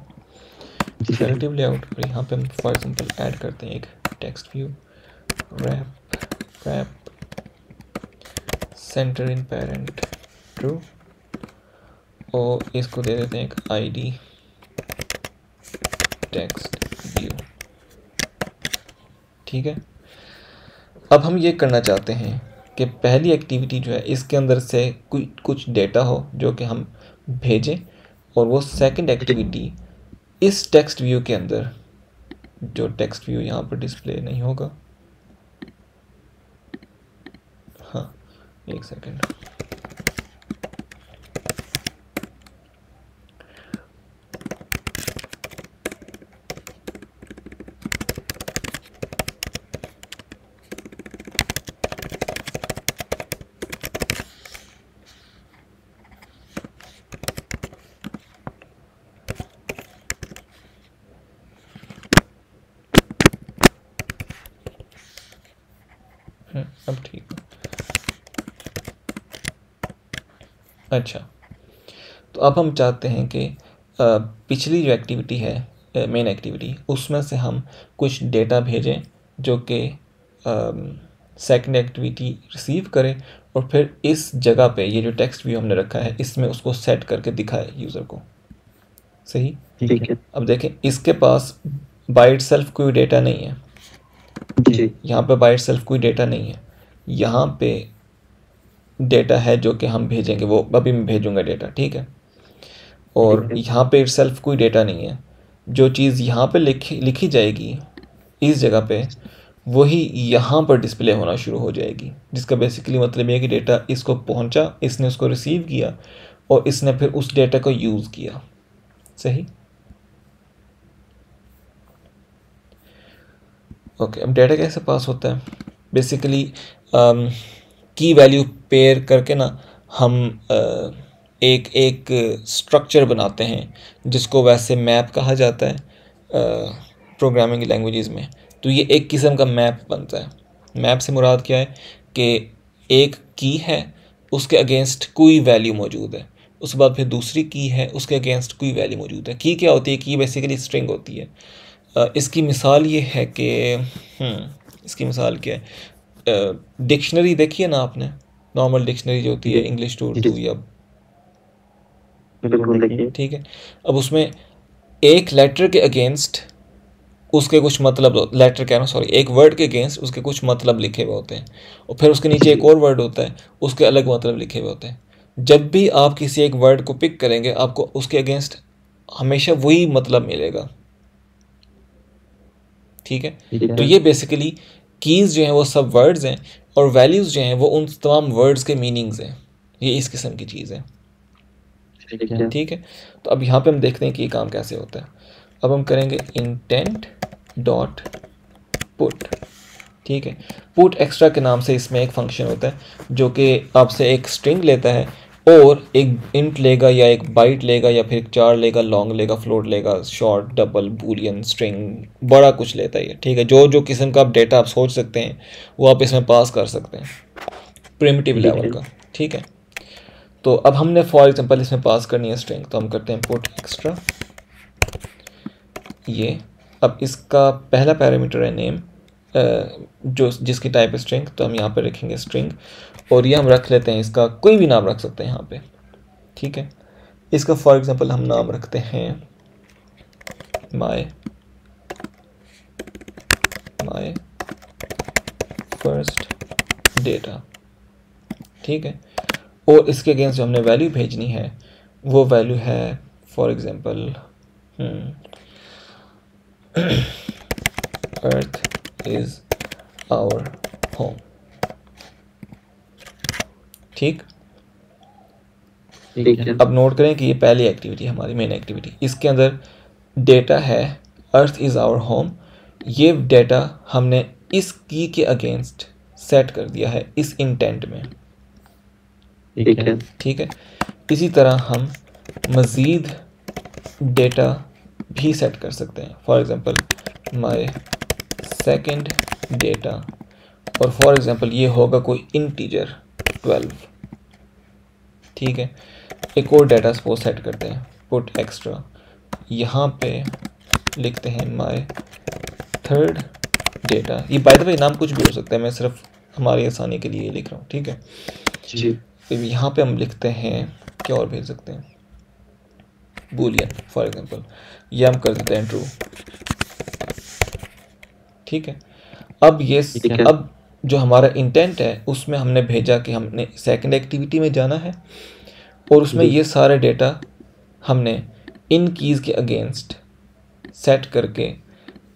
रिलेटिव लेआउट पर यहाँ पे हम फॉर एग्जांपल ऐड करते हैं एक टेक्स्ट व्यू, रैप सेंटर इन पेरेंट ट्रू, और इसको दे देते हैं एक आईडी टेक्स्ट व्यू। ठीक है, अब हम ये करना चाहते हैं कि पहली एक्टिविटी जो है इसके अंदर से कुछ डेटा हो जो कि हम भेजें, और वो सेकंड एक्टिविटी इस टेक्स्ट व्यू के अंदर, जो टेक्स्ट व्यू यहाँ पर डिस्प्ले नहीं होगा, हाँ एक सेकंड, अब ठीक है। अच्छा, तो अब हम चाहते हैं कि पिछली जो एक्टिविटी है मेन एक्टिविटी, उसमें से हम कुछ डेटा भेजें जो कि सेकंड एक्टिविटी रिसीव करे, और फिर इस जगह पे ये जो टेक्स्ट व्यू हमने रखा है इसमें उसको सेट करके दिखाए यूज़र को। सही, ठीक है अब देखें इसके पास बाय इटसेल्फ कोई डेटा नहीं है, जी, यहाँ पे बाय इटसेल्फ कोई डेटा नहीं है, यहाँ पे डेटा है जो कि हम भेजेंगे, वो अभी मैं भेजूंगा डेटा, ठीक है। और ठीक है। यहाँ पे इटसेल्फ कोई डेटा नहीं है, जो चीज़ यहाँ पे लिखी जाएगी इस जगह पे, वही यहाँ पर डिस्प्ले होना शुरू हो जाएगी, जिसका बेसिकली मतलब ये है कि डेटा इसको पहुँचा, इसने उसको रिसीव किया और इसने फिर उस डेटा को यूज़ किया। सही, ओके। अब डेटा कैसे पास होता है? बेसिकली की वैल्यू पेयर करके ना हम एक स्ट्रक्चर बनाते हैं जिसको वैसे मैप कहा जाता है प्रोग्रामिंग लैंग्वेजेस में। तो ये एक किस्म का मैप बनता है। मैप से मुराद क्या है कि एक की है, उसके अगेंस्ट कोई वैल्यू मौजूद है, उसके बाद फिर दूसरी की है, उसके अगेंस्ट कोई वैल्यू मौजूद है। की क्या होती है? की बेसिकली स्ट्रिंग होती है। इसकी मिसाल ये है कि इसकी मिसाल क्या है? डिक्शनरी देखी है ना आपने, नॉर्मल डिक्शनरी जो होती है इंग्लिश टू उर्दू या, बिल्कुल देखिए। ठीक है। अब उसमें एक लेटर के अगेंस्ट उसके कुछ मतलब, लेटर कह रहा हूँ सॉरी, एक वर्ड के अगेंस्ट उसके कुछ मतलब लिखे हुए होते हैं, और फिर उसके नीचे एक और वर्ड होता है, उसके अलग मतलब लिखे हुए होते हैं। जब भी आप किसी एक वर्ड को पिक करेंगे आपको उसके अगेंस्ट हमेशा वही मतलब मिलेगा, ठीक है। तो ये बेसिकली कीज़ जो हैं वो सब वर्ड्स हैं, और वैल्यूज़ जो हैं वो उन तमाम वर्ड्स के मीनिंग्स हैं। ये इस किस्म की चीज़ है, ठीक है। तो अब यहाँ पे हम देखते हैं कि ये काम कैसे होता है। अब हम करेंगे इंटेंट डॉट पुट, ठीक है। पुट एक्स्ट्रा के नाम से इसमें एक फंक्शन होता है जो कि आपसे एक स्ट्रिंग लेता है और एक इंट लेगा या एक बाइट लेगा या फिर चार लेगा, लॉन्ग लेगा, फ्लोट लेगा, शॉर्ट, डबल, बूलियन, स्ट्रिंग, बड़ा कुछ लेता है ये, ठीक है। जो किस्म का आप डेटा आप सोच सकते हैं वो आप इसमें पास कर सकते हैं, प्रिमिटिव लेवल का, ठीक है। तो अब हमने फॉर एग्जांपल इसमें पास करनी है स्ट्रिंग, तो हम करते हैं पुट एक्स्ट्रा ये। अब इसका पहला पैरामीटर है नेम, जो जिसकी टाइप है स्ट्रिंग, तो हम यहाँ पे रखेंगे स्ट्रिंग, और ये हम रख लेते हैं, इसका कोई भी नाम रख सकते हैं यहाँ पे, ठीक है। इसका फॉर एग्जांपल हम नाम रखते हैं माय फर्स्ट डेटा, ठीक है। और इसके अगेंस्ट जो हमने वैल्यू भेजनी है वो वैल्यू है for example earth is our home, ठीक। अब नोट करें कि ये पहली एक्टिविटी हमारी मेन एक्टिविटी, इसके अंदर डेटा है अर्थ इज़ आवर होम। ये डेटा हमने इस की के अगेंस्ट सेट कर दिया है इस इंटेंट में, ठीक है। इसी तरह हम मज़ीद डेटा भी सेट कर सकते हैं, for example my second data, और फॉर एग्ज़ाम्पल ये होगा कोई इंटीजर 12, ठीक है। एक और डेटा सपोज सेट करते हैं पुट एक्स्ट्रा, यहाँ पे लिखते हैं माय थर्ड डेटा। ये बाय द वे नाम कुछ भी हो सकता है, मैं सिर्फ हमारी आसानी के लिए लिख रहा हूँ, ठीक है जी। तो यहाँ पे हम लिखते हैं, क्या और भेज सकते हैं, बूलियन फॉर एग्जांपल, ये हम कर देते हैं ट्रू, ठीक है। अब ये अब जो हमारा इंटेंट है उसमें हमने भेजा कि हमने सेकंड एक्टिविटी में जाना है, और उसमें ये सारे डेटा हमने इन कीज़ के अगेंस्ट सेट करके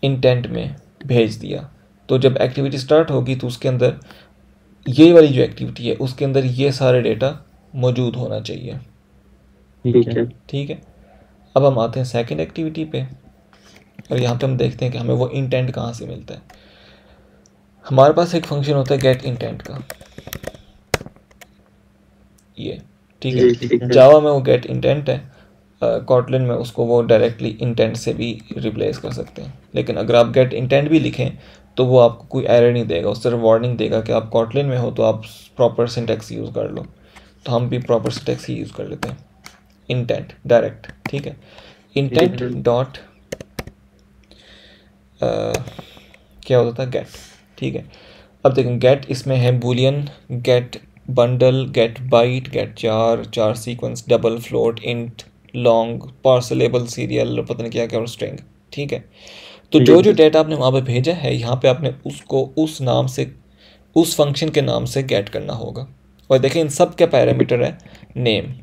इंटेंट में भेज दिया। तो जब एक्टिविटी स्टार्ट होगी तो उसके अंदर ये वाली जो एक्टिविटी है उसके अंदर ये सारे डेटा मौजूद होना चाहिए। ठीक है। अब हम आते हैं सेकंड एक्टिविटी पे, और यहाँ पे हम देखते हैं कि हमें वो इंटेंट कहाँ से मिलता है। हमारे पास एक फंक्शन होता है गेट इंटेंट का, ये ठीक है। जावा में वो गेट इंटेंट है, कॉटलिन में उसको वो डायरेक्टली इंटेंट से भी रिप्लेस कर सकते हैं। लेकिन अगर आप गेट इंटेंट भी लिखें तो वो आपको कोई एरर नहीं देगा, उस सिर्फ वार्निंग देगा कि आप कॉटलिन में हो तो आप प्रॉपर सिंटैक्स यूज़ कर लो। तो हम भी प्रॉपर सिंटैक्स ही यूज़ कर लेते हैं, इंटेंट डायरेक्ट। ठीक है, इंटेंट डॉट क्या होता था, गेट। ठीक है, अब देखें गेट इसमें है boolean, get bundle, get byte, get char sequence, double float, int, long, parcelable, serial, पता नहीं क्या क्या, और स्ट्रिंग। ठीक है, तो जो डेटा आपने वहाँ पे भेजा है यहाँ पे आपने उसको उस नाम से, उस फंक्शन के नाम से गेट करना होगा। और देखें इन सब के पैरामीटर है नेम।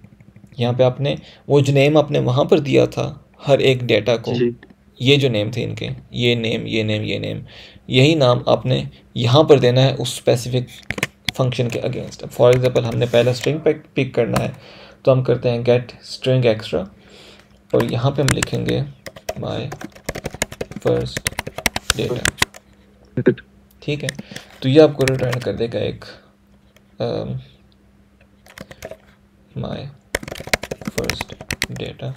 यहाँ पे आपने वो जो नेम आपने वहाँ पर दिया था हर एक डेटा को, ये जो नेम थे इनके, ये नेम, ये नेम, ये नेम, यही नाम आपने यहाँ पर देना है उस स्पेसिफिक फंक्शन के अगेंस्ट। फॉर एग्जांपल हमने पहला स्ट्रिंग पिक करना है तो हम करते हैं गेट स्ट्रिंग एक्स्ट्रा, और यहाँ पे हम लिखेंगे माय फर्स्ट डेटा। ठीक है, तो ये आपको रिटर्न कर देगा एक माय फर्स्ट डेटा,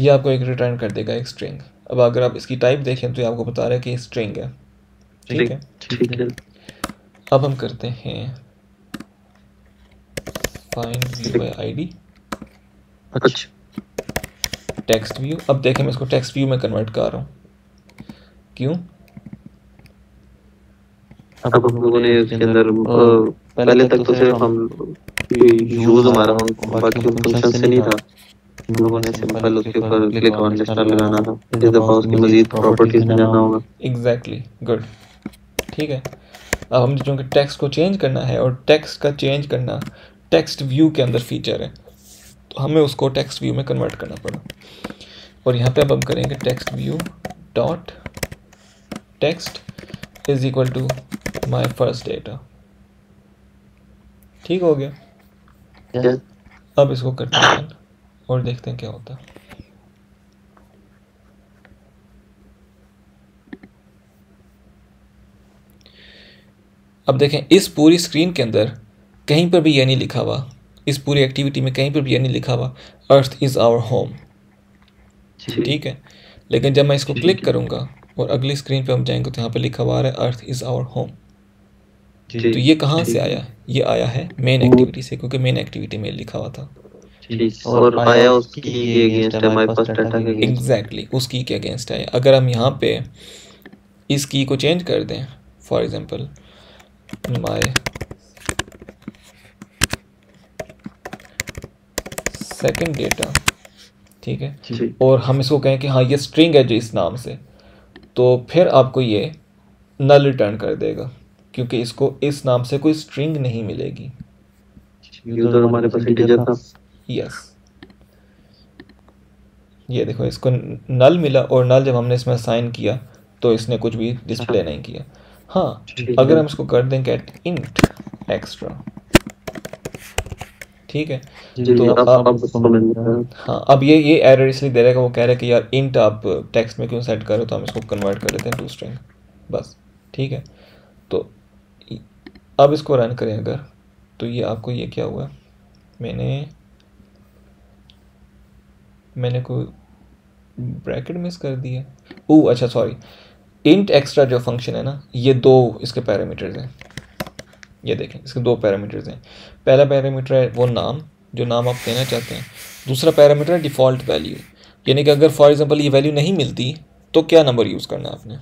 ये आपको एक रिटर्न कर देगा एक स्ट्रिंग। अब अगर आप इसकी टाइप देखें तो ये आपको बता रहा है कि स्ट्रिंग है। ठीक है, अब हम करते हैं find view bye ID, text view. अब देखें मैं इसको टेक्स्ट व्यू में कन्वर्ट कर रहा हूँ, क्यों? अब हम लोगों ने इसके अंदर पहले तक तो सिर्फ हम यूज हमारा बाकी फंक्शन से नहीं था, हम लोगों ने सिंपल उसके ऊपर क्लिक ऑन लिस्टर लगाना था, इस दफा उसकी मजीद प्रॉपर्टीज में जाना होगा। Exactly, good. ठीक है, अब हम चूँकि टेक्स्ट को चेंज करना है और टेक्स्ट का चेंज करना टेक्स्ट व्यू के अंदर फीचर है, तो हमें उसको टेक्स्ट व्यू में कन्वर्ट करना पड़ा। और यहाँ पे अब हम करेंगे text view dot text is equal to my first data. ठीक हो गया। अब इसको करते हैं और देखते हैं क्या होता है। अब देखें इस पूरी स्क्रीन के अंदर कहीं पर भी ये नहीं लिखा हुआ, इस पूरी एक्टिविटी में कहीं पर भी ये नहीं लिखा हुआ अर्थ इज़ आवर होम। ठीक है, लेकिन जब मैं इसको क्लिक करूँगा और अगली स्क्रीन पे हम जाएंगे तो यहाँ पे लिखा हुआ है अर्थ इज़ आवर होम। तो ये कहाँ से आया? ये आया है मेन एक्टिविटी से, क्योंकि मेन एक्टिविटी में लिखा हुआ था। और आया उसकी के अगेंस्ट है, माय फर्स्ट डाटा के अगेंस्ट। एग्जैक्टली, उस की के अगेंस्ट आया। अगर हम यहाँ पे इस की को चेंज कर दें, for example my second data, ठीक है, और हम इसको कहें कि हाँ ये स्ट्रिंग है जो इस नाम से, तो फिर आपको ये नल रिटर्न कर देगा, क्योंकि इसको इस नाम से कोई स्ट्रिंग नहीं मिलेगी। यूजर हमारे पास इंटीजर था। यस, ये देखो इसको नल मिला, और नल जब हमने इसमें असाइन किया तो इसने कुछ भी डिस्प्ले नहीं किया। हाँ, अगर हम इसको कर दें गेट इंट एक्स्ट्रा, ठीक है, तो अब हाँ, अब ये एरर इसलिए दे रहेगा, वो कह रहा है कि यार इंट आप टेक्स्ट में क्यों सेट करो, तो हम इसको कन्वर्ट कर लेते हैं टू स्ट्रिंग बस। ठीक है, तो अब इसको रन करें अगर, तो ये आपको ये क्या हुआ, मैंने कोई ब्रैकेट मिस कर दिया। ओह अच्छा, सॉरी, इंट एक्स्ट्रा जो फंक्शन है ना, ये दो इसके पैरामीटर्स हैं। ये देखें, इसके दो पैरामीटर्स हैं। पहला पैरामीटर है वो नाम, जो नाम आप देना चाहते हैं। दूसरा पैरामीटर है डिफ़ॉल्ट वैल्यू, यानी कि अगर फॉर एग्जांपल ये वैल्यू नहीं मिलती तो क्या नंबर यूज़ करना है आपने।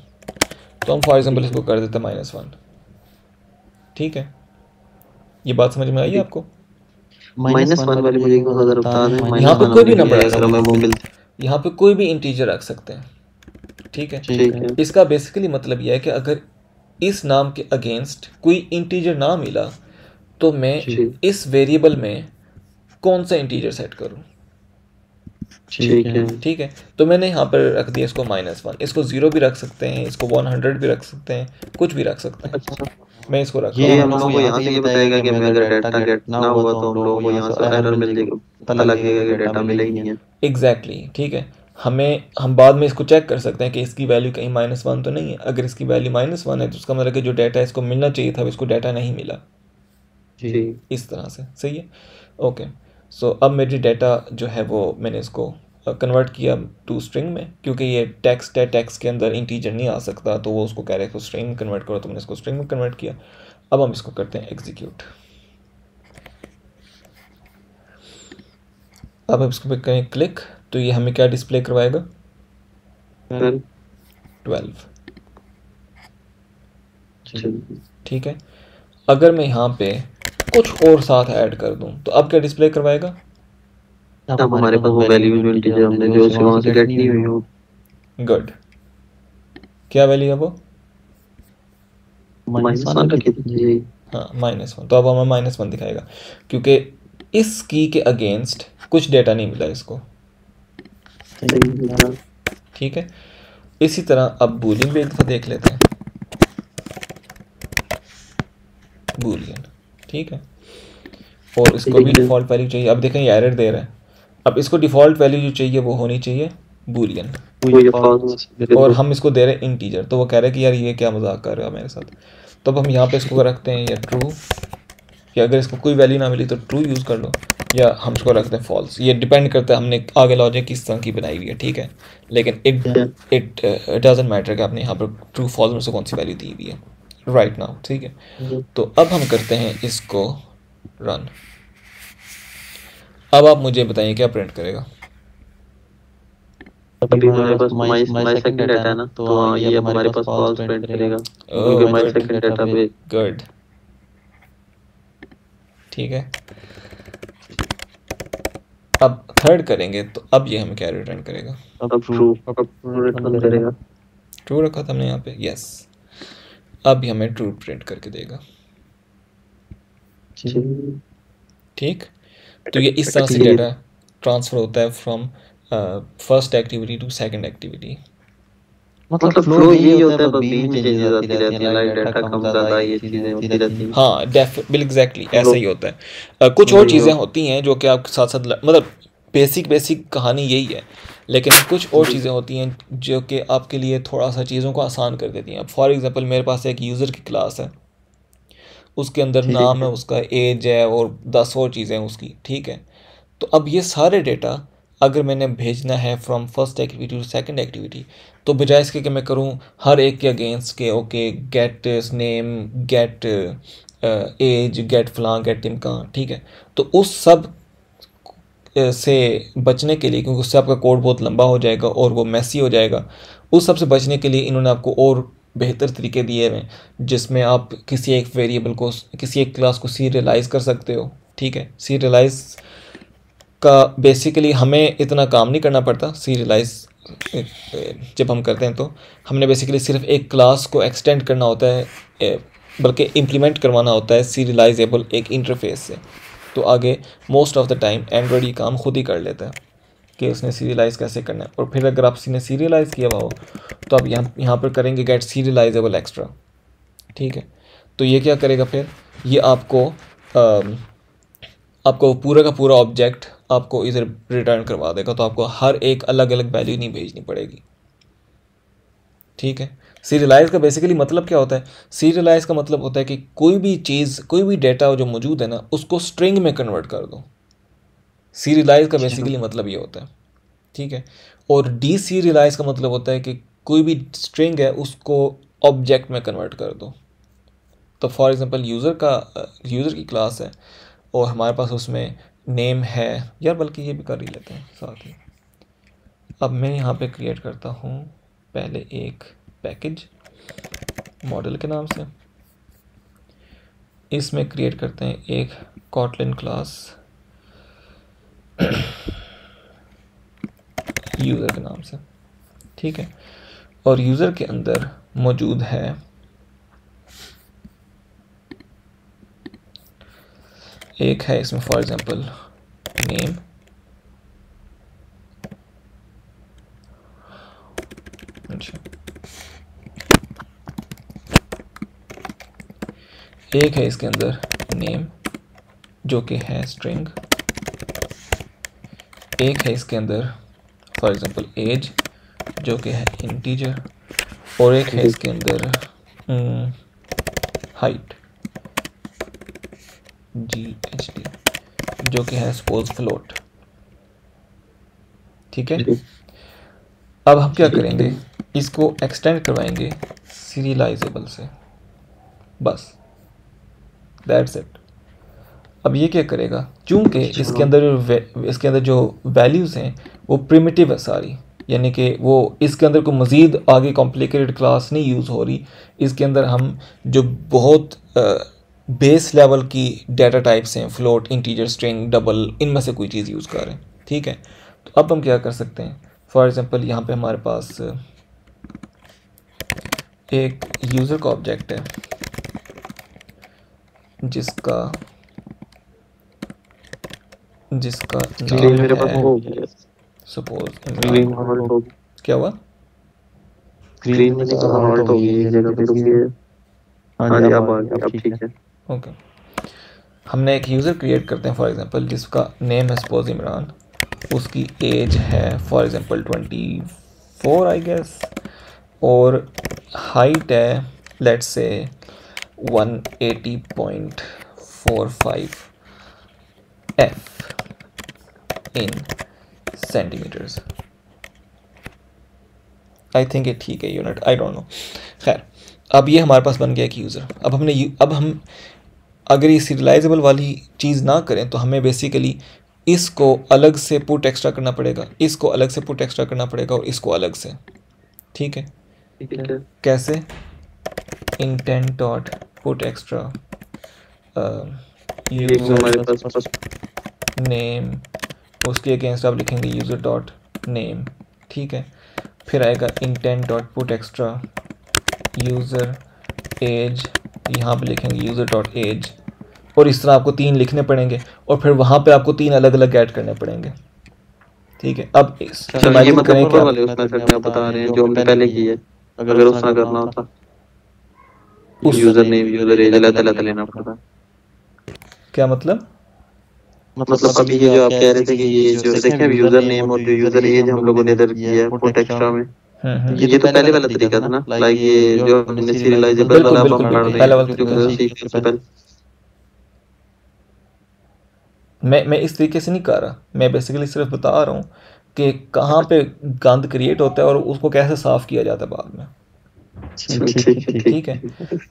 तो हम फॉर एग्जांपल इसको कर देते हैं -1। ठीक है, ये बात समझ में आई आपको? -1 वाली मुझे एक बार बता दें। यहाँ पे कोई भी नंबर रख सकते हैं, यहाँ पे कोई भी इंटीजर रख सकते हैं। ठीक है, इसका बेसिकली मतलब यह है कि अगर इस नाम के अगेंस्ट कोई इंटीजर ना मिला तो मैं जी इस वेरिएबल में कौन सा इंटीजर सेट करूं। ठीक है। ठीक है, तो मैंने यहाँ पर रख दिया इसको -1, इसको 0 भी रख सकते हैं, इसको 100 भी रख सकते हैं, कुछ भी रख सकते हैं। अच्छा, मैं इसको रख रहा ये हूँ हम लोग को यहाँ से ये बताएगा कि हमें अगर डाटा गेट ना हुआ तो हम लोगों को यहाँ से एरर मिल जाएगा, पता लगेगा कि डाटा मिला ही नहीं है। एग्जैक्टली ठीक है। हम बाद में इसको चेक कर सकते हैं कि इसकी वैल्यू कहीं -1 तो नहीं है। अगर इसकी वैल्यू -1 है तो उसका मतलब कि जो डाटा इसको मिलना चाहिए था इसको डाटा नहीं मिला, जी इस तरह से। सही है, ओके। सो अब मेरी डाटा जो है वो मैंने इसको कन्वर्ट किया टू स्ट्रिंग में, क्योंकि ये टेक्स्ट है, टेक्स्ट के अंदर इंटीजर नहीं आ सकता, तो वो उसको कह रहे हैं इसको स्ट्रिंग में कन्वर्ट करो, तो मैंने इसको स्ट्रिंग में कन्वर्ट किया। अब हम इसको करते हैं एग्जीक्यूट। अब हम इसको पे करें क्लिक, तो ये हमें क्या डिस्प्ले करवाएगा, 12। ठीक है, अगर मैं यहाँ पे कुछ और साथ ऐड कर दूँ तो अब क्या डिस्प्ले करवाएगा, अब हमारे पास वो वैल्यूज जो इंटीजर हमने जो से वहां से गेट नहीं हुई हो। गुड, क्या वैल्यू है वो, -1 रखी थी जी। हाँ -1, तो अब हमें -1 दिखाएगा क्योंकि इस की के अगेंस्ट कुछ डेटा नहीं मिला इसको। ठीक है, इसी तरह अब बूलियन भी एक दफ़ा देख लेते हैं, बूलियन। ठीक है, और इसको भी डिफ़ॉल्ट वैल्यू चाहिए। अब देखें ये एरर दे रहा है, अब इसको डिफ़ॉल्ट वैल्यू जो चाहिए वो होनी चाहिए बूलियन, और हम इसको दे रहे हैं इंटीजर, तो वो कह रहे हैं कि यार ये क्या मजाक कर रहे हो मेरे साथ। तो अब हम यहाँ पे इसको रखते हैं या ट्रू, या अगर इसको कोई वैल्यू ना मिली तो ट्रू यूज़ कर लो, या हम इसको रखते हैं फॉल्स। ये डिपेंड करता है हमने आगे लॉजिक किस तरह की बनाई हुई है। ठीक है, लेकिन इट डजंट मैटर कि आपने यहाँ पर ट्रू फॉल्स में से कौन सी वैल्यू दी हुई है राइट नाउ। ठीक है, तो अब हम करते हैं इसको रन। अब आप मुझे बताइए क्या प्रिंट करेगा। अभी हमारे पास माई सेकंड डाटा है ना, तो ये अब हमारे पास फॉल्स प्रिंट करेगा क्योंकि माई सेकंड डाटा पे। गुड, ठीक है। अब थर्ड करेंगे तो अब ये हमें क्या रिटर्न करेगा, अब ट्रू रिटर्न करेगा। ट्रू रखा था हमने यहाँ पे, यस। अब ये हमें ट्रू प्रिंट करके देगा। ठीक, तो ये इस तरह से डाटा ट्रांसफ़र होता है from first activity to second activity. मतलब फ्लो यही होता है, बस बीच में चेंजेस आती रहती हैं, लाइक डाटा कम ज़्यादा ये चीज़ें होती रहती हैं। हाँ बिल एग्जैक्टली ऐसा ही होता है। कुछ और चीज़ें होती हैं जो कि आपके साथ साथ मतलब बेसिक कहानी यही है, लेकिन कुछ और चीज़ें होती हैं जो कि आपके लिए थोड़ा सा चीज़ों को आसान कर देती हैं। अब फॉर एग्जांपल मेरे पास एक यूज़र की क्लास है, उसके अंदर नाम है, उसका एज है और 10 और चीज़ें उसकी। ठीक है, तो अब ये सारे डेटा अगर मैंने भेजना है from first activity to second activity, तो बजाय इसके कि मैं करूँ हर एक के अगेंस्ट के okay get name, get age, get फलां, गेट टिमका, ठीक है, तो उस सब से बचने के लिए, क्योंकि उससे आपका कोड बहुत लंबा हो जाएगा और वो मैसी हो जाएगा, उस सब से बचने के लिए इन्होंने आपको और बेहतर तरीके दिए हैं जिसमें आप किसी एक वेरिएबल को, किसी एक क्लास को सीरियलाइज़ कर सकते हो। ठीक है, सीरियलाइज़ का बेसिकली हमें इतना काम नहीं करना पड़ता। सीरियलाइज़ जब हम करते हैं तो हमने बेसिकली सिर्फ एक क्लास को एक्सटेंड करना होता है, बल्कि इम्प्लीमेंट करवाना होता है सीरियलाइजेबल एक इंटरफेस से। तो आगे most of the time Android ये काम खुद ही कर लेता है कि उसने सीरियलाइज़ कैसे करना है। और फिर अगर आप ने सीरियलाइज़ किया हुआ हो तो आप यहाँ पर करेंगे गेट सीरियलाइजेबल एक्स्ट्रा। ठीक है, तो ये क्या करेगा फिर, ये आपको पूरा का पूरा ऑब्जेक्ट आपको इधर रिटर्न करवा देगा, तो आपको हर एक अलग अलग वैल्यू नहीं भेजनी पड़ेगी। ठीक है, सीरियलाइज़ का बेसिकली मतलब क्या होता है, सीरियलाइज़ का मतलब होता है कि कोई भी चीज़, कोई भी डेटा जो मौजूद है ना, उसको स्ट्रिंग में कन्वर्ट कर दो। सीरियलाइज़ का बेसिकली मतलब ये होता है। ठीक है, और डी सीरियलाइज़ का मतलब होता है कि कोई भी स्ट्रिंग है उसको ऑब्जेक्ट में कन्वर्ट कर दो। तो फॉर एग्जांपल यूज़र की क्लास है और हमारे पास उसमें नेम है, यार बल्कि ये भी कर ही लेते हैं साथ ही। अब मैं यहाँ पे क्रिएट करता हूँ पहले एक पैकेज मॉडल के नाम से, इसमें क्रिएट करते हैं एक कॉटलिन क्लास यूज़र के नाम से। ठीक है, और यूज़र के अंदर मौजूद है एक है इसमें फॉर एग्जांपल नेम, अच्छा एक है इसके अंदर नेम जो कि है स्ट्रिंग, एक है इसके अंदर फॉर एग्जांपल एज जो कि है इंटीजर, और एक है इसके अंदर हाइट GHT जो कि है सपोज फ्लोट। ठीक है, अब हम क्या करेंगे, इसको एक्सटेंड करवाएंगे सीरियलाइजेबल से, बस दैट्स इट। अब ये क्या करेगा, चूंकि इसके अंदर जो वैल्यूज़ हैं वो प्रिमिटिव है सारी, यानी कि वो इसके अंदर कोई मज़ीद आगे कॉम्प्लिकेटेड क्लास नहीं यूज़ हो रही, इसके अंदर हम जो बहुत बेस लेवल की डाटा टाइप्स हैं, फ्लोट, इंटीजर, स्ट्रिंग, डबल, इनमें से कोई चीज़ यूज़ कर रहे हैं। ठीक है, तो अब हम क्या कर सकते हैं, फॉर एग्जांपल यहाँ पे हमारे पास एक यूज़र का ऑब्जेक्ट है जिसका मेरे पास हो गया, सपोज स्क्रीन हॉल्ट हो, क्या हुआ, स्क्रीन में तो हॉल्ट हो गई, जगह पे रुक गई। हाँ जी, अब आ गया, अब ठीक है। ओके, हमने एक यूज़र क्रिएट करते हैं फॉर एग्जांपल जिसका नेम है सपोज इमरान, उसकी एज है फॉर एग्जांपल 24 आई गेस, और हाइट है let's say 180.45 F in centimeters. I think ये ठीक है यूनिट, आई डोंट नो। खैर, अब ये हमारे पास बन गया एक यूज़र। अब हम अगर ये सीरियलाइजेबल वाली चीज़ ना करें तो हमें बेसिकली इसको अलग से पुट एक्स्ट्रा करना पड़ेगा, इसको अलग से पुट एक्स्ट्रा करना पड़ेगा, और इसको अलग से। ठीक है, कैसे, intent dot put extra user name, उसके अगेंस्ट आप लिखेंगे यूज़र डॉट नेम। ठीक है, फिर आएगा intent dot put extra user age, यहाँ पे लिखेंगे यूज़र डॉट एज, और इस तरह आपको 3 लिखने पड़ेंगे, और फिर वहाँ पे आपको 3 अलग अलग ऐड करने पड़ेंगे। ठीक है, अब ये मतलब वाले उस मेथड में बता रहे हैं जो हमने पहले की है, अगर उस तरह करना होता यूज़र नेम यूज़र एज अलग लेना पड़ता। क्या मतलब अभी ये जो आप कह रहे थे कि ये जो देखें यूज़र नेम और जो यूज़र एज हम लोगों ने इधर किया है पुट एक्स्ट्रा में, ये तो पहले वाला तरीका था ना, लाइक ये जो हमने सीरियलाइजेबल वाला आप पढ़ रहे हैं। मैं इस तरीके से नहीं कर रहा, मैं बेसिकली सिर्फ बता रहा हूँ कि कहाँ पे गंद क्रिएट होता है और उसको कैसे साफ़ किया जाता है बाद में। ठीक है,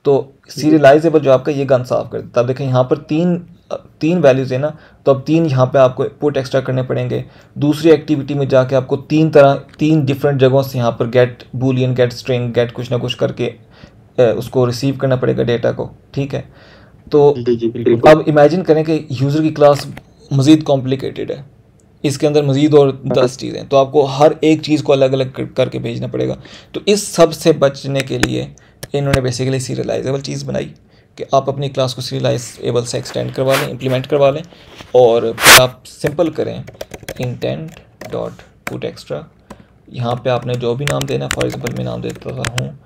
तो सीरियलाइजेबल जो आपका ये गंद साफ़ कर देता है। अब देखें यहाँ पर तीन वैल्यूज़ है ना, तो अब 3 यहाँ पे आपको पुट एक्स्ट्रा करने पड़ेंगे। दूसरी एक्टिविटी में जाके आपको 3 डिफरेंट जगहों से यहाँ पर get boolean, get string, get कुछ ना कुछ करके उसको रिसीव करना पड़ेगा डेटा को। ठीक है, तो अब इमेजिन करें कि यूज़र की क्लास मज़ीद कॉम्प्लिकेटेड है, इसके अंदर मज़ीद और 10 चीज़ें, तो आपको हर एक चीज़ को अलग अलग करके भेजना पड़ेगा। तो इस सब से बचने के लिए इन्होंने बेसिकली सीरियलाइजेबल चीज़ बनाई कि आप अपनी क्लास को सीरियलाइजेबल से एक्सटेंड करवा लें, इम्प्लीमेंट करवा लें, और फिर आप सिंपल करें इंटेंट डॉट पुट एक्स्ट्रा। यहाँ पे आपने जो भी नाम देना, फॉर एग्जांपल मैं नाम देता हूँ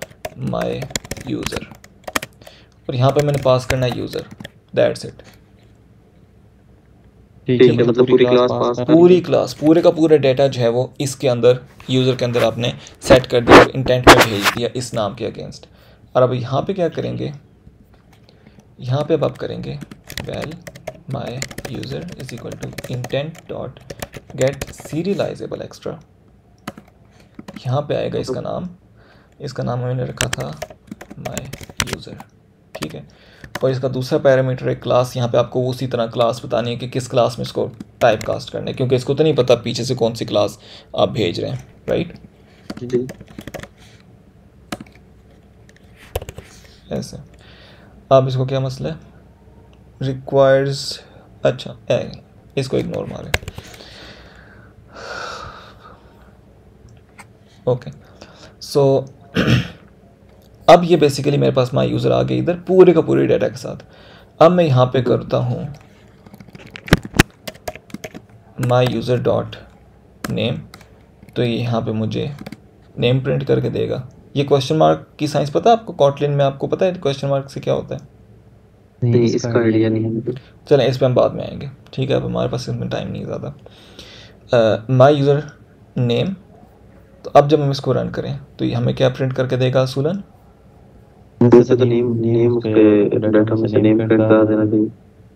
माय यूज़र, और यहाँ पे मैंने पास करना है यूज़र, दैट्स इट। ठीक है, मतलब पूरी क्लास पूरे का पूरा डेटा जो है वो इसके अंदर यूज़र के अंदर आपने सेट कर दिया और इंटेंट में भेज दिया इस नाम के अगेंस्ट। और अब यहाँ पे क्या करेंगे, यहाँ पे अब आप करेंगे val my user is equal to intent dot get serializable extra. यहाँ पे आएगा इसका नाम मैंने रखा था माय यूज़र। ठीक है, और इसका दूसरा पैरामीटर है क्लास। यहाँ पे आपको उसी तरह क्लास बतानी है कि किस क्लास में इसको टाइप कास्ट करना है, क्योंकि इसको तो नहीं पता पीछे से कौन सी क्लास आप भेज रहे हैं, राइट। ऐसे अब इसको क्या मसला है, रिक्वायर्स, अच्छा इसको इग्नोर मारें। ओके, सो अब ये बेसिकली मेरे पास माय यूज़र आ गया इधर पूरे का पूरे डाटा के साथ। अब मैं यहाँ पे करता हूँ माई यूज़र डॉट नेम, तो ये यहाँ पे मुझे नेम प्रिंट करके देगा। ये क्वेश्चन मार्क की साइंस पता है आपको कॉटलिन में? आपको पता है क्वेश्चन मार्क से क्या होता है? नहीं, इसका आइडिया नहीं है मुझे। चलें इस पर हम बाद में आएंगे, ठीक है, अब हमारे पास इसमें टाइम नहीं ज़्यादा। माई यूज़र नेम, तो अब जब हम इसको रन करें तो ये हमें क्या प्रिंट करके देगा असूलन? वैसे तो नेम नेम उसके डाटा में से नेम प्रिंट करा देना चाहिए।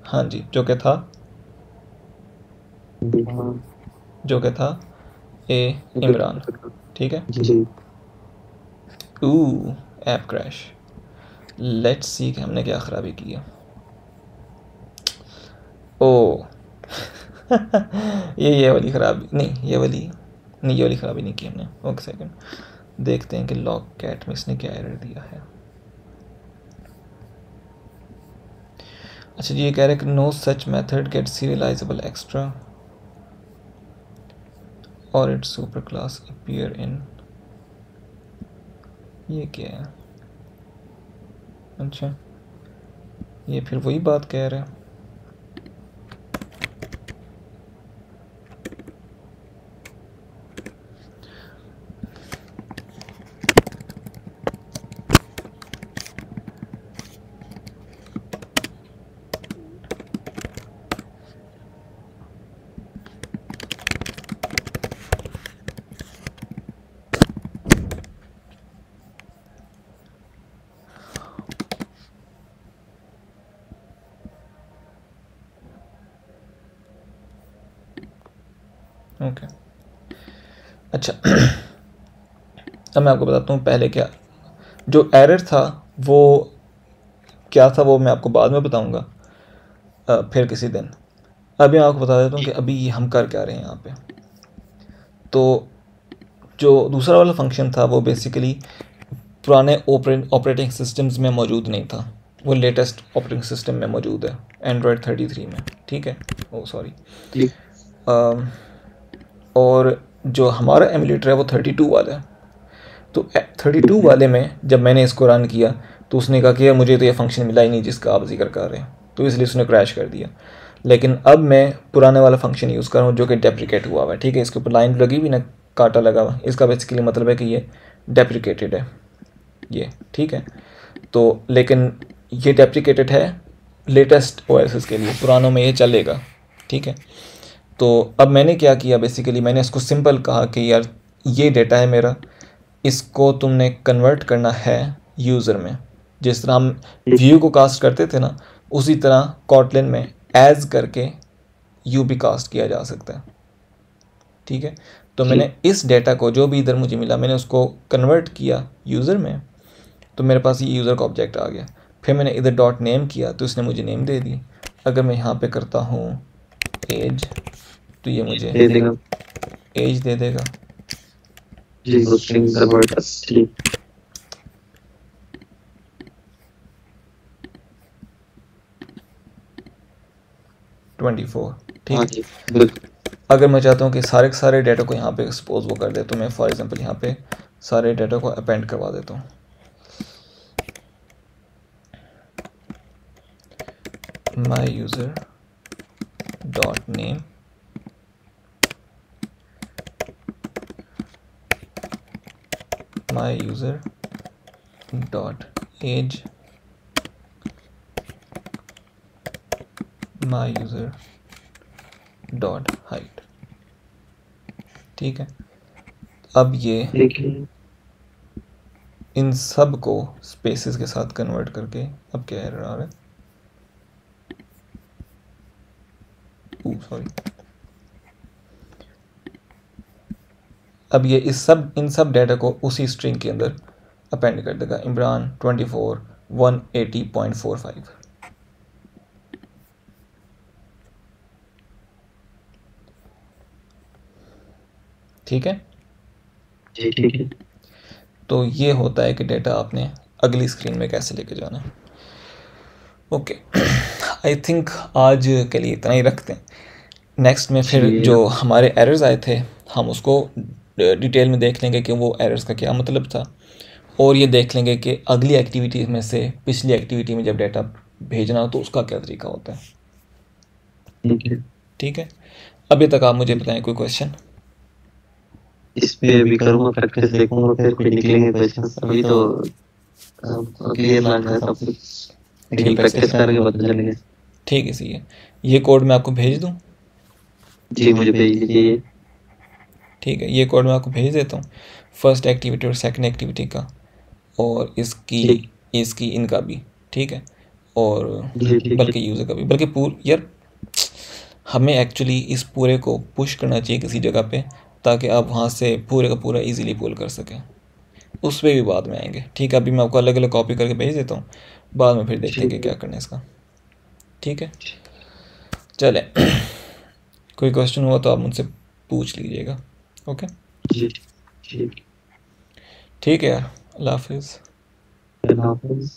हाँ जी, जो क्या था, हाँ जो क्या था ए इमरान, ठीक है। जी। ऐप क्रैश, लेट्स सी कि हमने क्या ख़राबी की है। ओ ये वाली ख़राबी नहीं, ये वाली ख़राबी नहीं की हमने। ओके सेकंड, देखते हैं कि लॉग कैट में इसने क्या एरर दिया है। अच्छा जी, ये कह रहे हैं कि no such method get serializable extra और its super class appear in, ये क्या है? अच्छा, ये फिर वही बात कह रहे हैं। ओके अच्छा अब मैं आपको बताता हूँ पहले क्या जो एरर था वो क्या था, वो मैं आपको बाद में बताऊँगा फिर किसी दिन। अभी मैं आपको बता देता हूँ कि अभी ये हम कर क्या रहे हैं यहाँ पे। तो जो दूसरा वाला फंक्शन था वो बेसिकली पुराने ऑपरेटिंग सिस्टम्स में मौजूद नहीं था, वो लेटेस्ट ऑपरेटिंग सिस्टम में मौजूद है, एंड्रॉयड 33 में, ठीक है। ओ सॉरी, और जो हमारा एमुलेटर है वो 32 वाला है। तो 32 वाले में जब मैंने इसको रन किया तो उसने कहा कि यार मुझे तो ये फंक्शन मिला ही नहीं जिसका आप जिक्र कर रहे हैं, तो इसलिए उसने क्रैश कर दिया। लेकिन अब मैं पुराने वाला फंक्शन यूज़ कर रहा हूँ जो कि डेप्रिकेट हुआ हुआ है, ठीक है। इसके ऊपर लाइन लगी हुई ना, कांटा लगा हुआ, इसका बेसिकली मतलब है कि ये डेप्रिकेटेड है, ये ठीक है। तो लेकिन ये डेप्रिकेटेड है लेटेस्ट ओएसएस के लिए, पुरानों में ये चलेगा, ठीक है। तो अब मैंने क्या किया, बेसिकली मैंने इसको सिंपल कहा कि यार ये डेटा है मेरा, इसको तुमने कन्वर्ट करना है यूज़र में। जिस तरह हम व्यू को कास्ट करते थे ना, उसी तरह कॉटलिन में एज करके यू भी कास्ट किया जा सकता है, ठीक है। तो मैंने इस डेटा को जो भी इधर मुझे मिला मैंने उसको कन्वर्ट किया यूज़र में, तो मेरे पास ये यूज़र का ऑब्जेक्ट आ गया। फिर मैंने इधर डॉट नेम किया तो इसने मुझे नेम दे दी। अगर मैं यहाँ पे करता हूँ एज तो ये मुझे एज दे देगा। जी, स्ट्रिंग कन्वर्ट ठीक 24, ठीक है। अगर मैं चाहता हूँ कि सारे के सारे डेटा को यहाँ पे सपोज वो कर दे, तो मैं फॉर एग्जांपल यहाँ पे सारे डेटा को अपेंड करवा देता हूँ। My user dot name my user dot age my user dot height, ठीक है। अब ये इन सब को स्पेसेस के साथ कन्वर्ट करके, अब क्या एरर आ रहा है, सॉरी, अब ये इन सब डेटा को उसी स्ट्रिंग के अंदर अपेंड कर देगा। इमरान 24 180.45, ठीक है। ठीक है। तो ये होता है कि डेटा आपने अगली स्क्रीन में कैसे लेके जाना है। ओके आई थिंक आज के लिए इतना ही रखते हैं। नेक्स्ट में फिर जो हमारे एरर्स आए थे हम उसको डिटेल में देख लेंगे कि वो एरर्स का क्या मतलब था, और ये देख लेंगे कि अगली एक्टिविटी में से पिछली एक्टिविटी में जब डेटा भेजना हो तो उसका क्या तरीका होता है, ठीक है। अभी तक आप मुझे बताएं कोई क्वेश्चन। इस पे अभी करूँगा प्रैक्टिस, देखूंगा फिर कोई निकलेंगे क्वेश्चंस। अभी तो क्लियर लग रहा है सब कुछ, लेकिन ठीक है, प्रैक्टिस सही है। करके पता चलेगा। ठीक है, सही है। ये कोड मैं आपको भेज दूँ? जी मुझे भेज दीजिए। ठीक है, ये कोड मैं आपको भेज देता हूँ, फर्स्ट एक्टिविटी और सेकंड एक्टिविटी का, और इसकी ठीक। इसकी इनका भी। ठीक है, और जी ठीक है। बल्कि यूज़र का भी, बल्कि यार हमें एक्चुअली इस पूरे को पुश करना चाहिए किसी जगह पे, ताकि आप वहाँ से पूरे का पूरा इजीली पुल कर सकें। उस पर भी बाद में आएंगे। ठीक है, अभी मैं आपको अलग अलग कॉपी करके भेज देता हूँ, बाद में फिर देखते हैं ठीक कि है। क्या करना है इसका। ठीक है, चले। कोई क्वेश्चन हुआ तो आप मुझसे पूछ लीजिएगा। ओके, जी ठीक। ठीक है यार, अल्लाह हाफिज़। अल्लाह हाफ़िज़।